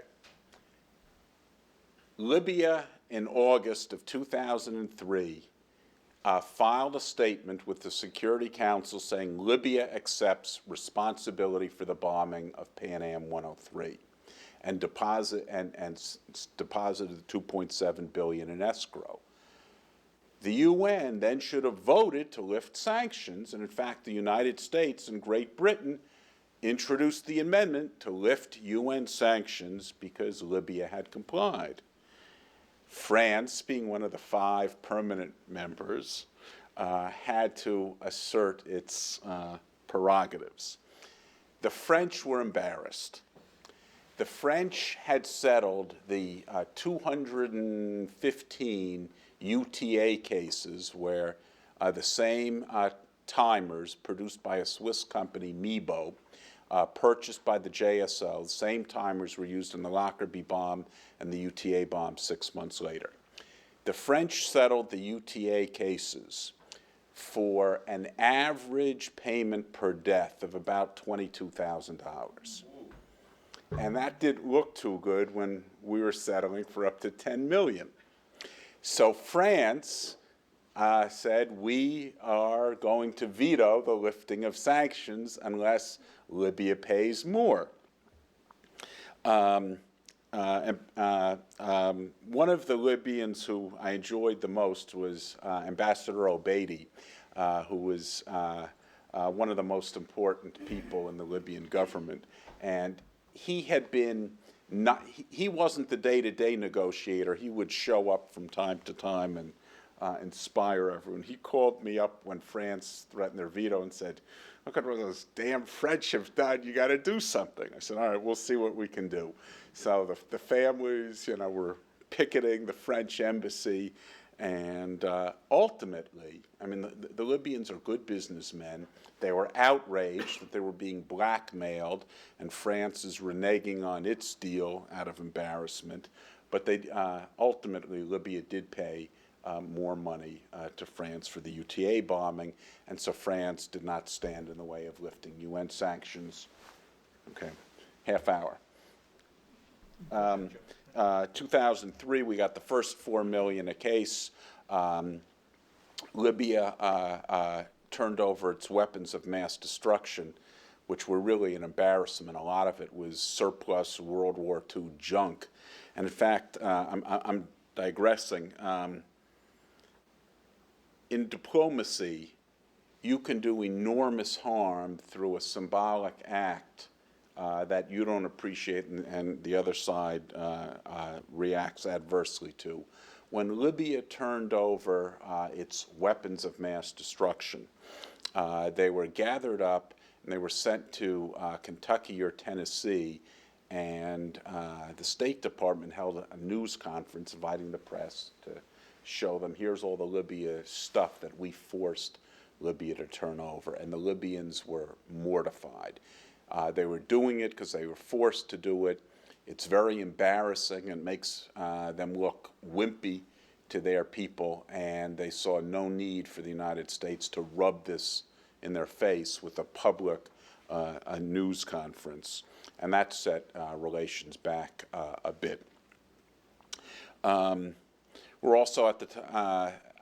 Libya, in August of 2003, filed a statement with the Security Council saying Libya accepts responsibility for the bombing of Pan Am 103 and deposited $2.7 billion in escrow. The UN then should have voted to lift sanctions, and in fact, the United States and Great Britain introduced the amendment to lift UN sanctions because Libya had complied. France, being one of the 5 permanent members, had to assert its prerogatives. The French were embarrassed. The French had settled the 215 UTA cases where the same timers produced by a Swiss company, Mibo, purchased by the JSO, the same timers were used in the Lockerbie bomb and the UTA bomb 6 months later. The French settled the UTA cases for an average payment per death of about $22,000. And that didn't look too good when we were settling for up to $10 million. So France said, we are going to veto the lifting of sanctions unless Libya pays more. One of the Libyans who I enjoyed the most was Ambassador Obeidi, who was one of the most important people in the Libyan government. And he had been he wasn't the day-to-day negotiator. He would show up from time to time and inspire everyone. He called me up when France threatened their veto and said, look at what those damn French have done. You got to do something. I said, all right, we'll see what we can do. So the families, were picketing the French embassy. And ultimately, I mean, the Libyans are good businessmen. They were outraged that they were being blackmailed, and France is reneging on its deal out of embarrassment. But they ultimately, Libya did pay more money to France for the UTA bombing, and so France did not stand in the way of lifting UN sanctions. Okay, half hour. 2003, we got the first $4 million a case. Libya turned over its weapons of mass destruction, which were really an embarrassment. A lot of it was surplus World War II junk. And in fact, I'm digressing. In diplomacy, you can do enormous harm through a symbolic act that you don't appreciate and the other side reacts adversely to. When Libya turned over its weapons of mass destruction, they were gathered up and they were sent to Kentucky or Tennessee, and the State Department held a news conference inviting the press to show them, here's all the Libya stuff that we forced Libya to turn over, and the Libyans were mortified. They were doing it because they were forced to do it. It's very embarrassing and makes them look wimpy to their people, and they saw no need for the United States to rub this in their face with a public a news conference, and that set relations back a bit. We're also at the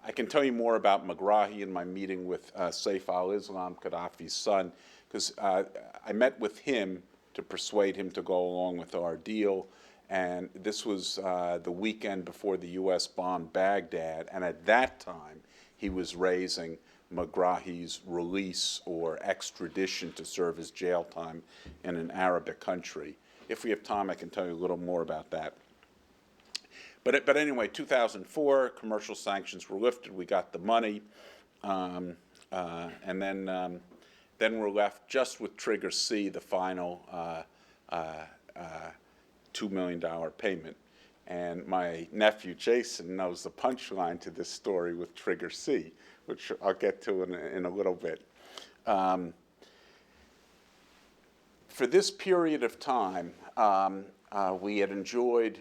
I can tell you more about Megrahi in my meeting with Saif al-Islam, Gaddafi's son, because I met with him to persuade him to go along with our deal, and this was the weekend before the U.S. bombed Baghdad, and at that time he was raising Megrahi's release or extradition to serve his jail time in an Arabic country. If we have time, I can tell you a little more about that. But anyway, 2004, commercial sanctions were lifted. We got the money, and then we're left just with Trigger C, the final $2 million payment. And my nephew Jason knows the punchline to this story with Trigger C, which I'll get to in a little bit. For this period of time, we had enjoyed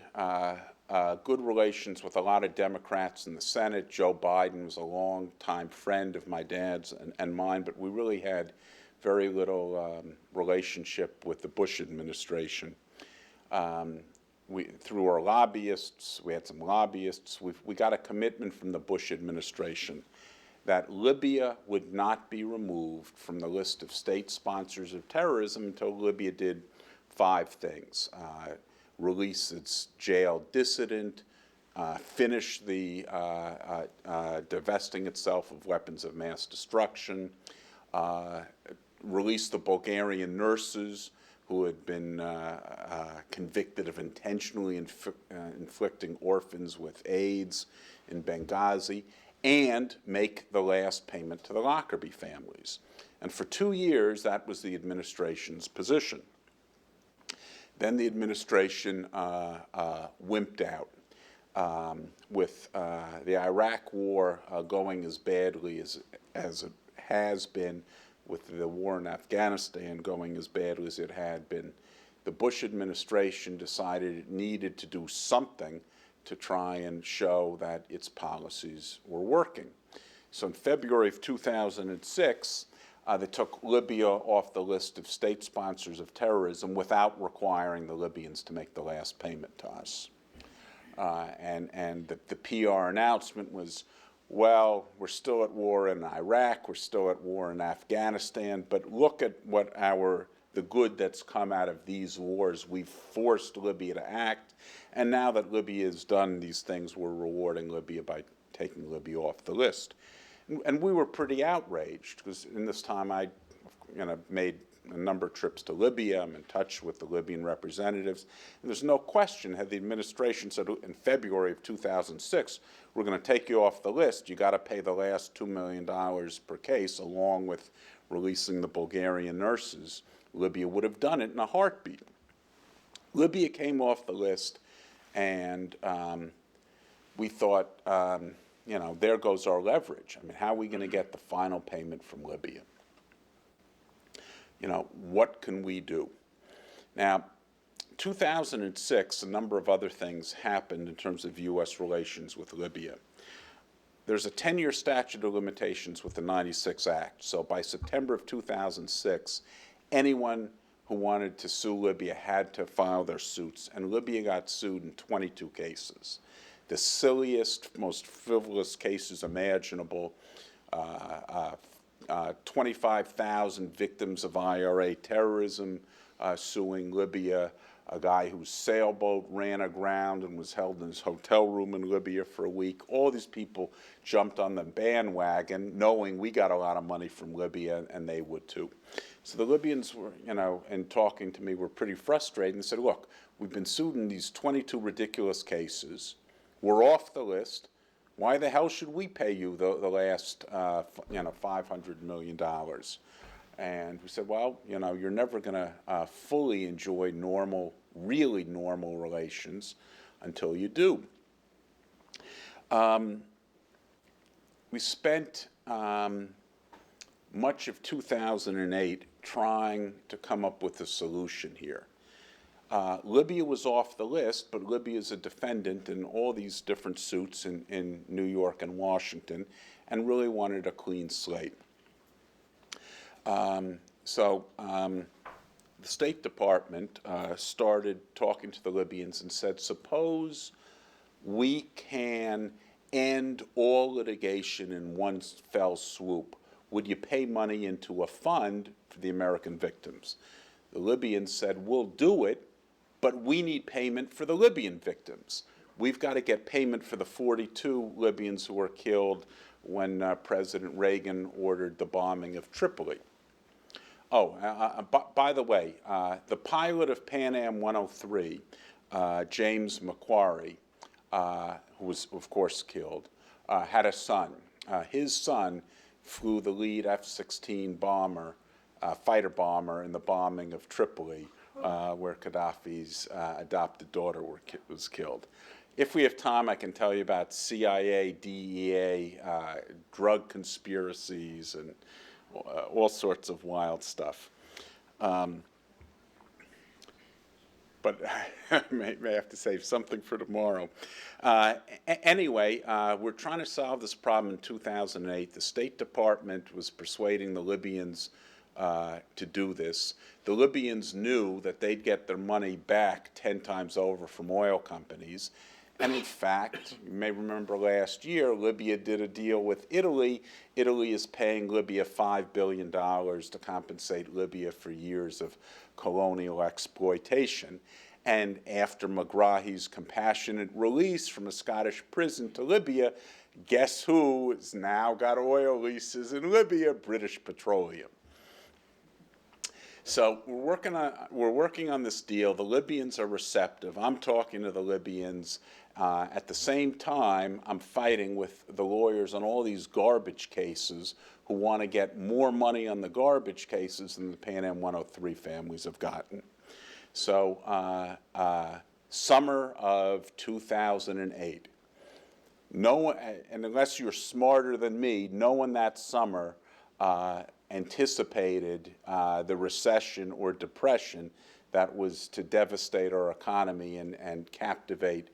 good relations with a lot of Democrats in the Senate. Joe Biden was a long-time friend of my dad's and mine, but we really had very little relationship with the Bush administration. Through our lobbyists, we had some lobbyists, we got a commitment from the Bush administration that Libya would not be removed from the list of state sponsors of terrorism until Libya did 5 things. Release its jailed dissident, finish the divesting itself of weapons of mass destruction, release the Bulgarian nurses who had been convicted of intentionally inflicting orphans with AIDS in Benghazi, and make the last payment to the Lockerbie families. And for 2 years, that was the administration's position. Then the administration wimped out with the Iraq war going as badly as it has been, with the war in Afghanistan going as badly as it had been. The Bush administration decided it needed to do something to try and show that its policies were working. So in February of 2006, they took Libya off the list of state sponsors of terrorism without requiring the Libyans to make the last payment to us. And the PR announcement was, well, we're still at war in Iraq, we're still at war in Afghanistan, but look at what the good that's come out of these wars. We've forced Libya to act, and now that Libya has done these things, we're rewarding Libya by taking Libya off the list. And we were pretty outraged, because in this time I made a number of trips to Libya. I'm in touch with the Libyan representatives. And there's no question, had the administration said in February of 2006, we're going to take you off the list, you got to pay the last $2 million per case, along with releasing the Bulgarian nurses, Libya would have done it in a heartbeat. Libya came off the list, and we thought, there goes our leverage. I mean, how are we going to get the final payment from Libya? What can we do? Now, 2006, a number of other things happened in terms of U.S. relations with Libya. There's a 10-year statute of limitations with the 96 Act. So by September of 2006, anyone who wanted to sue Libya had to file their suits, and Libya got sued in 22 cases. The silliest, most frivolous cases imaginable, 25,000 victims of IRA terrorism suing Libya, a guy whose sailboat ran aground and was held in his hotel room in Libya for a week. All these people jumped on the bandwagon knowing we got a lot of money from Libya, and they would too. So the Libyans were, in talking to me, were pretty frustrated and said, look, we've been sued in these 22 ridiculous cases. We're off the list. Why the hell should we pay you the last, $500 million? And we said, well, you're never going to fully enjoy really normal relations until you do. We spent much of 2008 trying to come up with a solution here. Libya was off the list, but Libya is a defendant in all these different suits in New York and Washington, and really wanted a clean slate. The State Department started talking to the Libyans and said, suppose we can end all litigation in one fell swoop. Would you pay money into a fund for the American victims? The Libyans said, we'll do it, but we need payment for the Libyan victims. We've got to get payment for the 42 Libyans who were killed when President Reagan ordered the bombing of Tripoli. Oh, by the way, the pilot of Pan Am 103, James Macquarie, who was, of course, killed, had a son. His son flew the lead F-16 bomber, fighter bomber in the bombing of Tripoli, where Gaddafi's adopted daughter was killed. If we have time, I can tell you about CIA, DEA, drug conspiracies, and all sorts of wild stuff. But I may have to save something for tomorrow. Anyway, we're trying to solve this problem in 2008. The State Department was persuading the Libyans to do this. The Libyans knew that they'd get their money back 10 times over from oil companies. And in fact, you may remember last year, Libya did a deal with Italy. Italy is paying Libya $5 billion to compensate Libya for years of colonial exploitation. And after Megrahi's compassionate release from a Scottish prison to Libya, guess who has now got oil leases in Libya? British Petroleum. So we're working on this deal. The Libyans are receptive. I'm talking to the Libyans. At the same time, I'm fighting with the lawyers on all these garbage cases who want to get more money on the garbage cases than the Pan Am 103 families have gotten. So summer of 2008. No one, and unless you're smarter than me, no one that summer anticipated the recession or depression that was to devastate our economy and captivate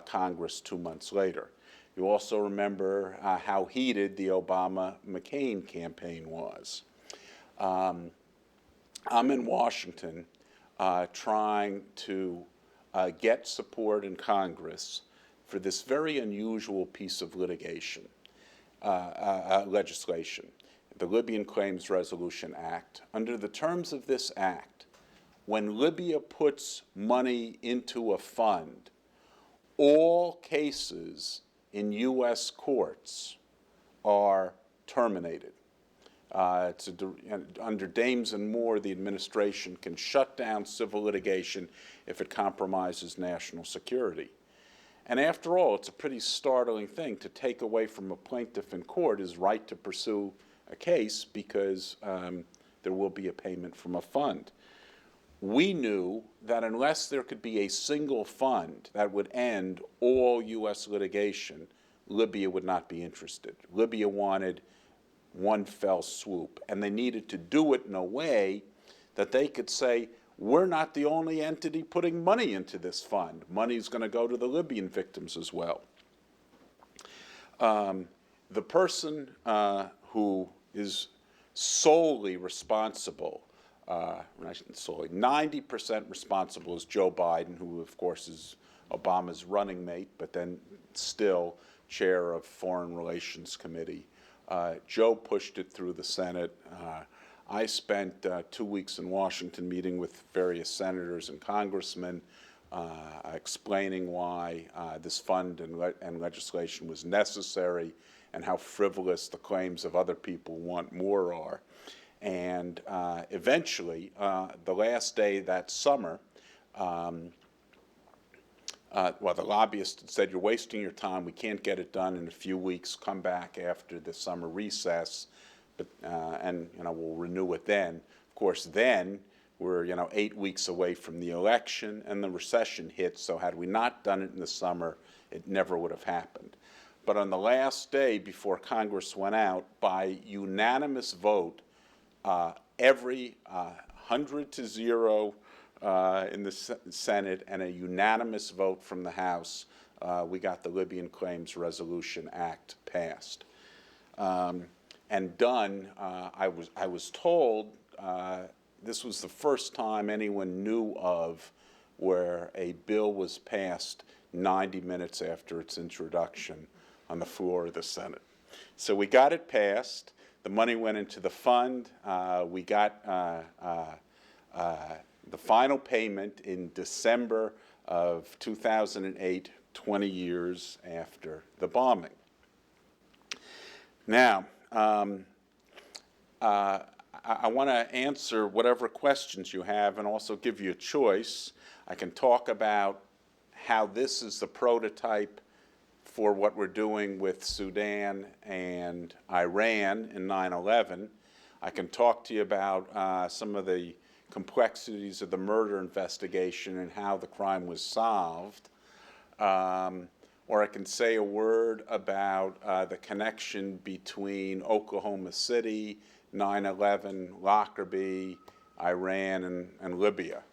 Congress 2 months later. You also remember how heated the Obama-McCain campaign was. I'm in Washington trying to get support in Congress for this very unusual piece of legislation, the Libyan Claims Resolution Act. Under the terms of this act, when Libya puts money into a fund, all cases in U.S. courts are terminated. Under Dames and Moore, the administration can shut down civil litigation if it compromises national security. And after all, it's a pretty startling thing to take away from a plaintiff in court his right to pursue a case because there will be a payment from a fund. We knew that unless there could be a single fund that would end all U.S. litigation, Libya would not be interested. Libya wanted one fell swoop, and they needed to do it in a way that they could say, we're not the only entity putting money into this fund. Money's going to go to the Libyan victims as well. The person who is solely responsible, I shouldn't solely, 90% responsible is Joe Biden, who of course is Obama's running mate, but then still chair of Foreign Relations Committee. Joe pushed it through the Senate. I spent 2 weeks in Washington meeting with various senators and congressmen, explaining why this fund and legislation was necessary and how frivolous the claims of other people want more are. And eventually, the last day that summer, the lobbyist said, you're wasting your time, we can't get it done in a few weeks, come back after the summer recess, but, and we'll renew it then. Of course, then we're 8 weeks away from the election and the recession hit, so had we not done it in the summer, it never would have happened. But on the last day before Congress went out, by unanimous vote, every 100-0 in the Senate and a unanimous vote from the House, we got the Libyan Claims Resolution Act passed. and done. I was told this was the first time anyone knew of where a bill was passed 90 minutes after its introduction on the floor of the Senate. So we got it passed. The money went into the fund. We got the final payment in December of 2008, 20 years after the bombing. Now, I want to answer whatever questions you have and also give you a choice. I can talk about how this is the prototype for what we're doing with Sudan and Iran in 9/11. I can talk to you about some of the complexities of the murder investigation and how the crime was solved. Or I can say a word about the connection between Oklahoma City, 9/11, Lockerbie, Iran, and Libya.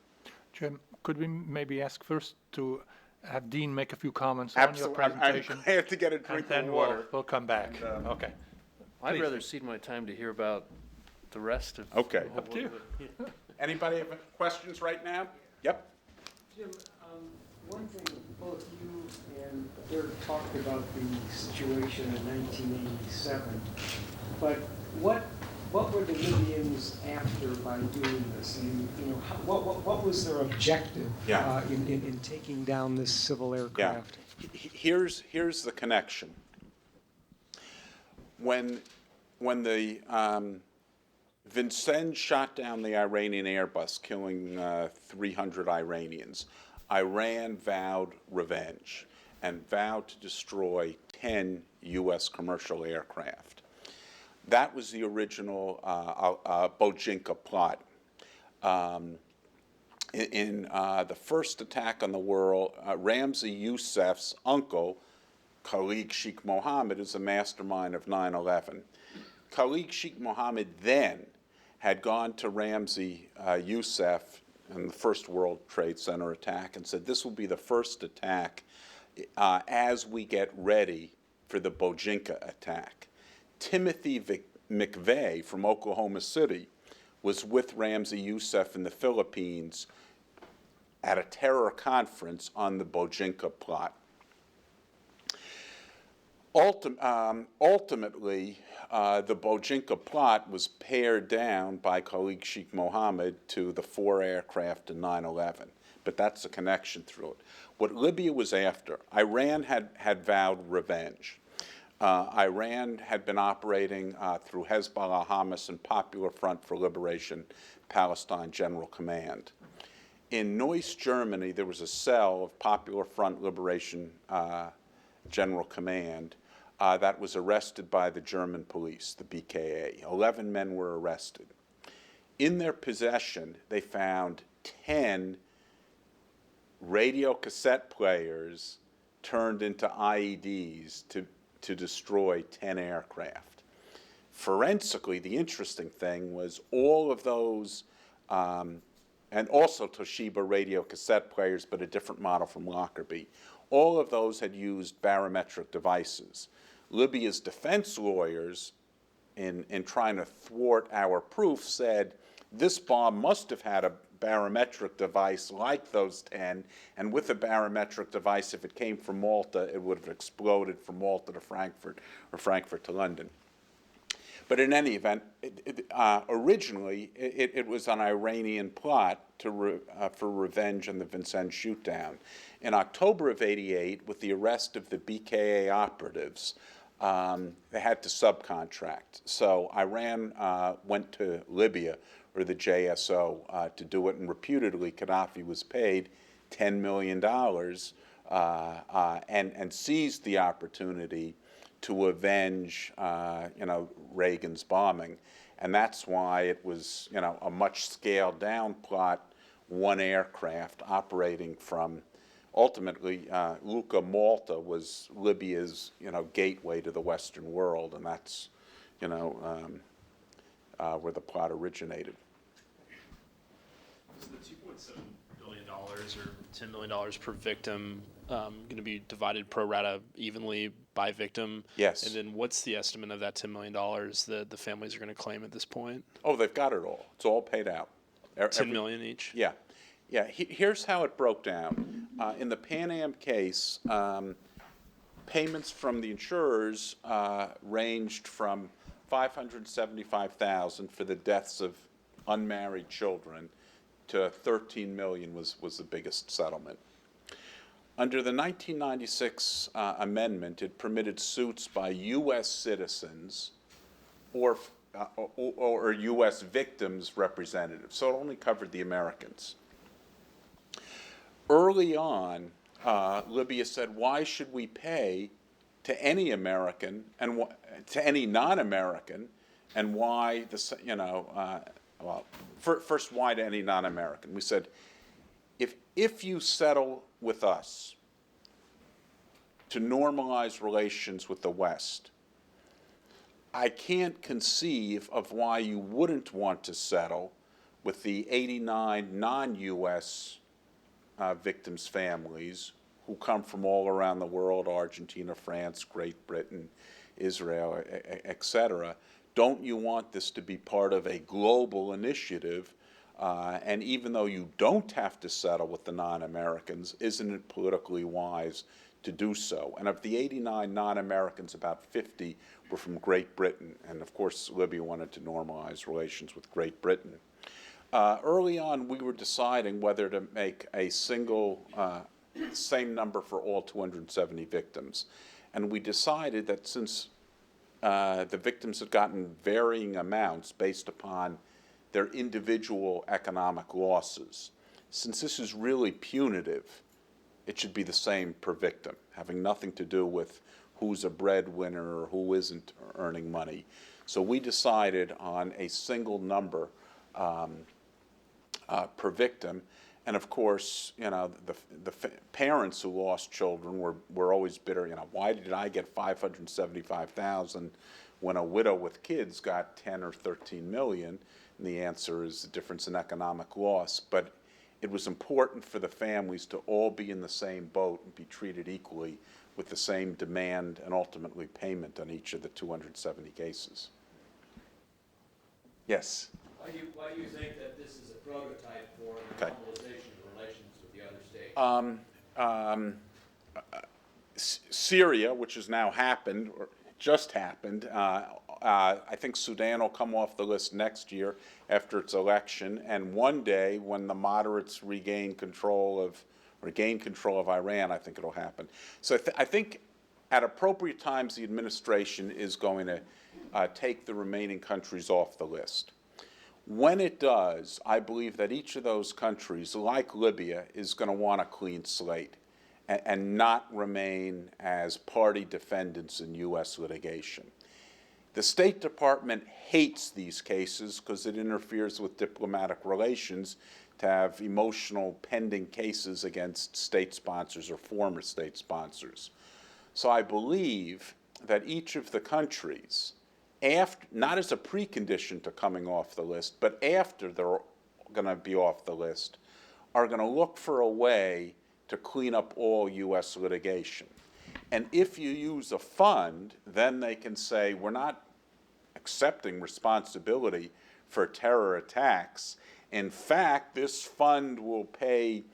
Jim, could we maybe ask first to have Dean make a few comments Absolutely. on your presentation? I have to get a drink and then of water. we'll come back. Okay. I'd Please. rather cede my time to hear about the rest of. Okay. Up to you. Anybody have questions right now? Yep. Jim, one thing both you and Dirk talked about the situation in 1987, but what were the Libyans after by doing this? And, what was their objective in taking down this civil aircraft? Here's the connection. When the Vincennes shot down the Iranian Airbus, killing 300 Iranians, Iran vowed revenge and vowed to destroy 10 U.S. commercial aircraft. That was the original Bojinka plot. In the first attack on the world, Ramzi Youssef's uncle, Khalid Sheikh Mohammed, is the mastermind of 9/11. Khalid Sheikh Mohammed then had gone to Ramzi Youssef in the first World Trade Center attack and said, this will be the first attack as we get ready for the Bojinka attack. Timothy McVeigh from Oklahoma City was with Ramzi Youssef in the Philippines at a terror conference on the Bojinka plot. Ultimately, the Bojinka plot was pared down by Khalid Sheikh Mohammed to the 4 aircraft in 9/11, but that's the connection through it. What Libya was after, Iran had vowed revenge. Iran had been operating through Hezbollah, Hamas, and Popular Front for Liberation, Palestine General Command. In Neuss, Germany, there was a cell of Popular Front Liberation General Command that was arrested by the German police, the BKA. 11 men were arrested. In their possession, they found 10 radio cassette players turned into IEDs to destroy 10 aircraft. Forensically, the interesting thing was all of those, and also Toshiba radio cassette players, but a different model from Lockerbie, all of those had used barometric devices. Libya's defense lawyers, in trying to thwart our proof, said this bomb must have had a barometric device like those 10, and with a barometric device, if it came from Malta, it would have exploded from Malta to Frankfurt or Frankfurt to London. But in any event, originally, it was an Iranian plot for revenge on the Vincennes shootdown. In October of '88, with the arrest of the BKA operatives, they had to subcontract. So Iran went to Libya, or the JSO, to do it, and reputedly Gaddafi was paid $10 million and seized the opportunity to avenge, Reagan's bombing. And that's why it was, a much scaled down plot, 1 aircraft operating from, ultimately, Lucca, Malta was Libya's, gateway to the Western world, and that's, where the plot originated. So the $2.7 billion or $10 million per victim going to be divided pro rata evenly by victim? Yes. And then what's the estimate of that $10 million that the families are going to claim at this point? Oh, they've got it all. It's all paid out. $10 million each? Yeah. Yeah. Here's how it broke down. In the Pan Am case, payments from the insurers ranged from $575,000 for the deaths of unmarried children to $13 million was the biggest settlement. Under the 1996 amendment, it permitted suits by U.S. citizens or U.S. victims' representatives, so it only covered the Americans. Early on, Libya said, "Why should we pay to any American and to any non-American, and why first, why to any non-American?" We said, if you settle with us to normalize relations with the West, I can't conceive of why you wouldn't want to settle with the 89 non-U.S. Victims' families who come from all around the world, Argentina, France, Great Britain, Israel, etc. Don't you want this to be part of a global initiative? And even though you don't have to settle with the non-Americans, isn't it politically wise to do so? And of the 89 non-Americans, about 50 were from Great Britain. And of course, Libya wanted to normalize relations with Great Britain. Early on, we were deciding whether to make a single, same number for all 270 victims. And we decided that since the victims had gotten varying amounts based upon their individual economic losses, since this is really punitive, it should be the same per victim, having nothing to do with who's a breadwinner or who isn't earning money. So we decided on a single number per victim. And of course, the parents who lost children were always bitter. Why did I get $575,000 when a widow with kids got 10 or 13 million? And the answer is the difference in economic loss. But it was important for the families to all be in the same boat and be treated equally with the same demand and ultimately payment on each of the 270 cases. Yes? Why do you think that this is a prototype for the Okay. normalization of relations with the other states? Syria, which has now happened, or just happened, I think Sudan will come off the list next year after its election, and one day when the moderates gain control of Iran, I think it'll happen. So I think at appropriate times the administration is going to take the remaining countries off the list. When it does, I believe that each of those countries, like Libya, is going to want a clean slate and not remain as party defendants in U.S. litigation. The State Department hates these cases because it interferes with diplomatic relations to have emotional pending cases against state sponsors or former state sponsors. So I believe that each of the countries, after, not as a precondition to coming off the list, but after they're going to be off the list, are going to look for a way to clean up all U.S. litigation. And if you use a fund, then they can say, we're not accepting responsibility for terror attacks. In fact, this fund will pay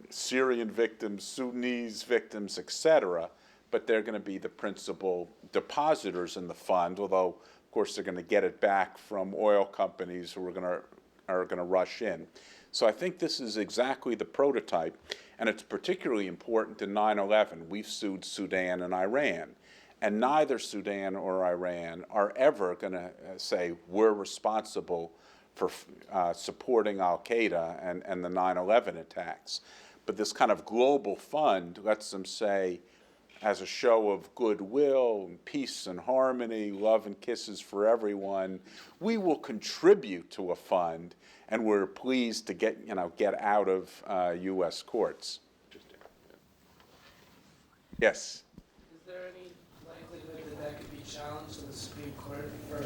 Syrian victims, Sudanese victims, etc., but they're going to be the principal depositors in the fund, although, of course, they're going to get it back from oil companies who are going to rush in. So I think this is exactly the prototype, and it's particularly important in 9/11. We've sued Sudan and Iran, and neither Sudan or Iran are ever going to say we're responsible for supporting al-Qaeda and the 9/11 attacks. But this kind of global fund lets them say, as a show of goodwill, peace and harmony, love and kisses for everyone, we will contribute to a fund, and we're pleased to get out of U.S. courts. Yes? Is there any likelihood that could be challenged in the Supreme Court for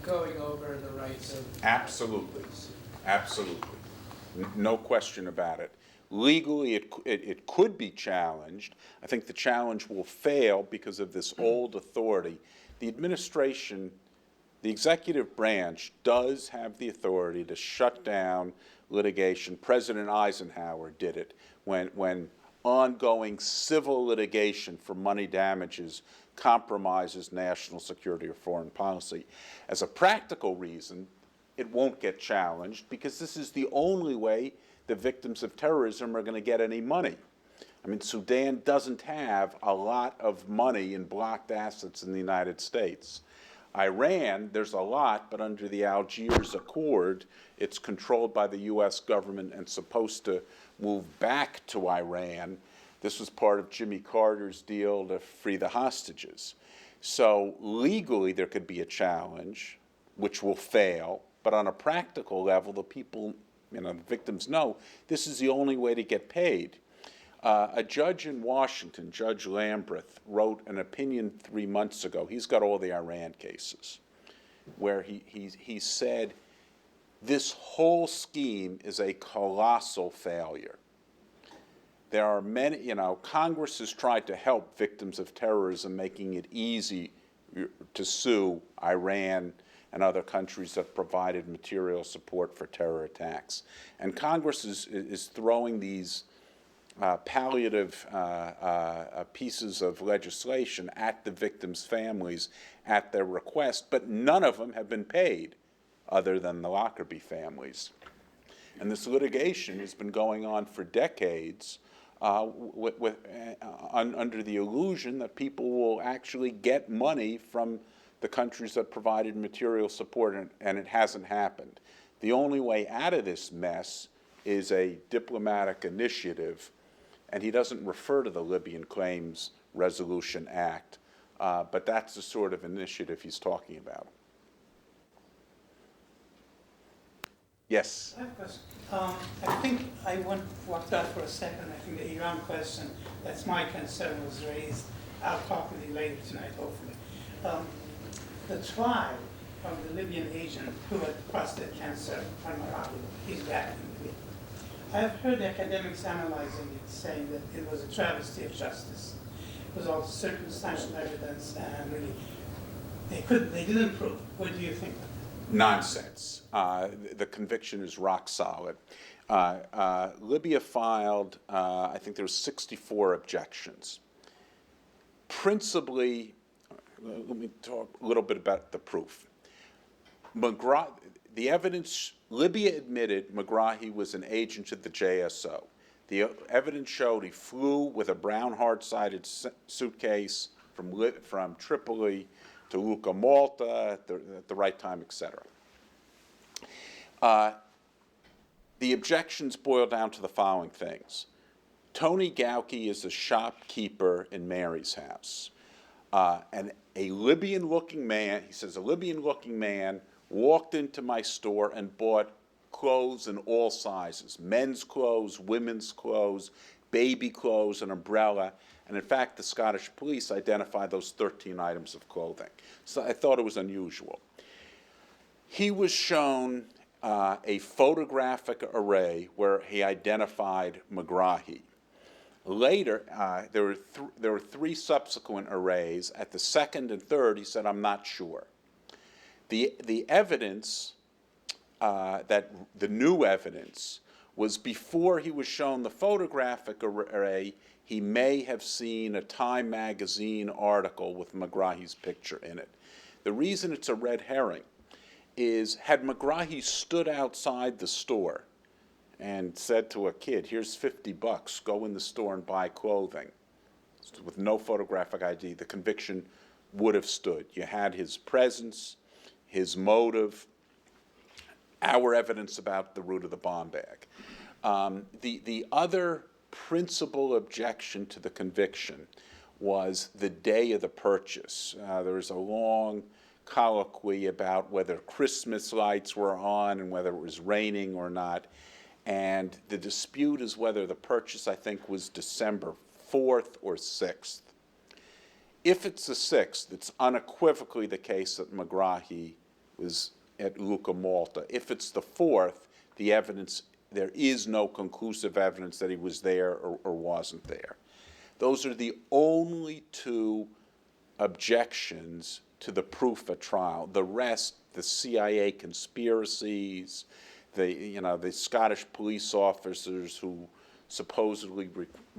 going over the rights of... Absolutely. Absolutely. No question about it. Legally, it could be challenged. I think the challenge will fail because of this old authority. The administration, the executive branch, does have the authority to shut down litigation. President Eisenhower did it when ongoing civil litigation for money damages compromises national security or foreign policy. As a practical reason, it won't get challenged because this is the only way the victims of terrorism are going to get any money. I mean, Sudan doesn't have a lot of money in blocked assets in the United States. Iran, there's a lot, but under the Algiers Accord, it's controlled by the U.S. government and supposed to move back to Iran. This was part of Jimmy Carter's deal to free the hostages. So legally, there could be a challenge, which will fail, but on a practical level, the people, the victims know this is the only way to get paid. A judge in Washington, Judge Lamberth, wrote an opinion 3 months ago. He's got all the Iran cases, where he said this whole scheme is a colossal failure. There are many, Congress has tried to help victims of terrorism, making it easy to sue Iran and other countries that provided material support for terror attacks. And Congress is throwing these palliative pieces of legislation at the victims' families at their request, but none of them have been paid other than the Lockerbie families. And this litigation has been going on for decades under the illusion that people will actually get money from the countries that provided material support, and it hasn't happened. The only way out of this mess is a diplomatic initiative, and he doesn't refer to the Libyan Claims Resolution Act, but that's the sort of initiative he's talking about. Yes? I have a question. I think I walked out for a second. I think the Iran question, that's my concern, was raised. I'll talk with you later tonight, hopefully. The trial of the Libyan agent who had prostate cancer on Morocco, he's back in Libya. I've heard academics analyzing it, saying that it was a travesty of justice. It was all circumstantial evidence, and really, they didn't prove. What do you think of that? Nonsense. The conviction is rock solid. Libya filed, I think there were 64 objections. Principally, let me talk a little bit about the proof. The evidence, Libya admitted Megrahi was an agent of the JSO. The evidence showed he flew with a brown hard-sided suitcase from Tripoli to Lucca, Malta at the right time, etc. The objections boil down to the following things. Tony Gauki is a shopkeeper in Mary's house. And a Libyan-looking man, he says, a Libyan-looking man walked into my store and bought clothes in all sizes, men's clothes, women's clothes, baby clothes, an umbrella. And in fact, the Scottish police identified those 13 items of clothing. So I thought it was unusual. He was shown a photographic array where he identified Megrahi. Later, there were three subsequent arrays. At the second and third, he said, I'm not sure. The evidence, the new evidence, was before he was shown the photographic array, he may have seen a Time magazine article with Megrahi's picture in it. The reason it's a red herring is, had Megrahi stood outside the store and said to a kid, here's $50, go in the store and buy clothing, with no photographic ID, the conviction would have stood. You had his presence, his motive, our evidence about the root of the bomb bag. The other principal objection to the conviction was the day of the purchase. There was a long colloquy about whether Christmas lights were on and whether it was raining or not. And the dispute is whether the purchase, I think, was December 4th or 6th. If it's the 6th, it's unequivocally the case that Megrahi was at Lucca, Malta. If it's the 4th, the evidence there is no conclusive evidence that he was there or wasn't there. Those are the only two objections to the proof at trial. The rest, the CIA conspiracies, the Scottish police officers who supposedly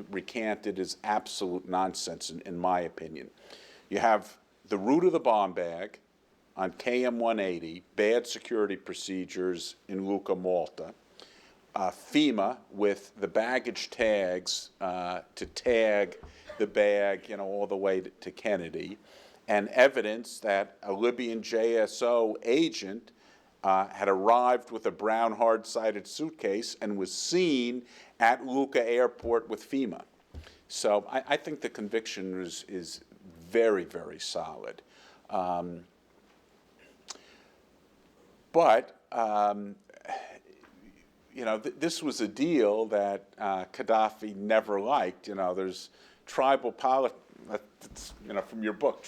recanted, is absolute nonsense in my opinion. You have the root of the bomb bag on KM 180, bad security procedures in Lucca, Malta. FEMA with the baggage tags to tag the bag, all the way to Kennedy, and evidence that a Libyan JSO agent had arrived with a brown hard-sided suitcase and was seen at Lucca Airport with FEMA. So I think the conviction is very, very solid. This was a deal that Gaddafi never liked. There's tribal politics, from your book.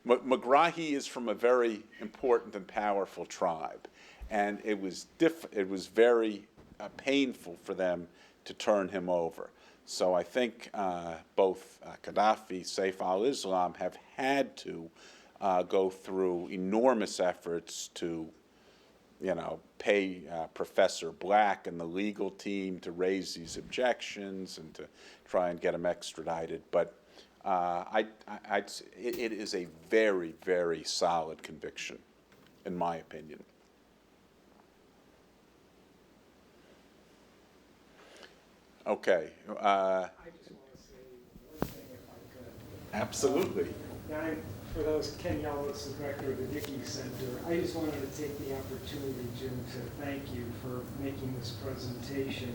Megrahi is from a very important and powerful tribe, and it was very painful for them to turn him over. So I think both Gaddafi, Saif al-Islam have had to go through enormous efforts to pay Professor Black and the legal team to raise these objections and to try and get him extradited. But it is a very, very solid conviction, in my opinion. Okay. I just want to say one thing, if I could. Absolutely. For those, Ken Yellis, the director of the Dickey Center, I just wanted to take the opportunity, Jim, to thank you for making this presentation.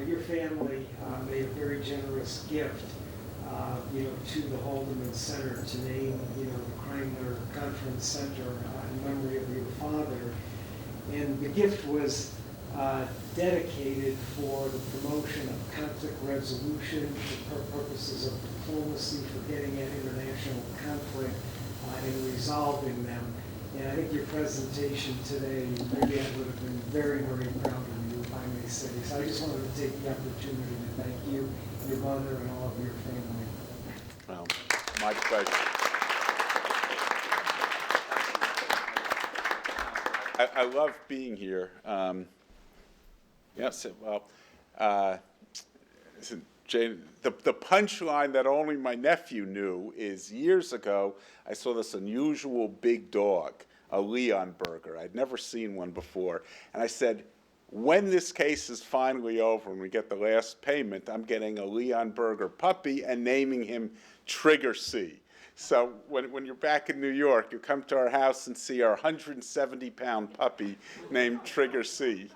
Your family made a very generous gift, to the Haldeman Center to name, the Kreindler Conference Center in memory of your father. And the gift was dedicated for the promotion of conflict resolution for purposes of diplomacy, for getting at international conflict and resolving them. And I think your presentation today, really, I would have been very, very proud of you, if I may say. So I just wanted to take the opportunity to thank you, your mother, and all of your family. Well, my pleasure. I love being here. Yes, well, Jane, the punchline that only my nephew knew is years ago, I saw this unusual big dog, a Leon Burger. I'd never seen one before. And I said, when this case is finally over and we get the last payment, I'm getting a Leon Burger puppy and naming him Trigger C. So when you're back in New York, you come to our house and see our 170-pound puppy named Trigger C.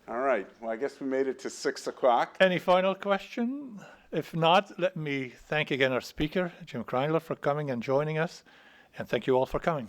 All right. Well, I guess we made it to 6 o'clock. Any final question? If not, let me thank again our speaker, Jim Kreindler, for coming and joining us, and thank you all for coming.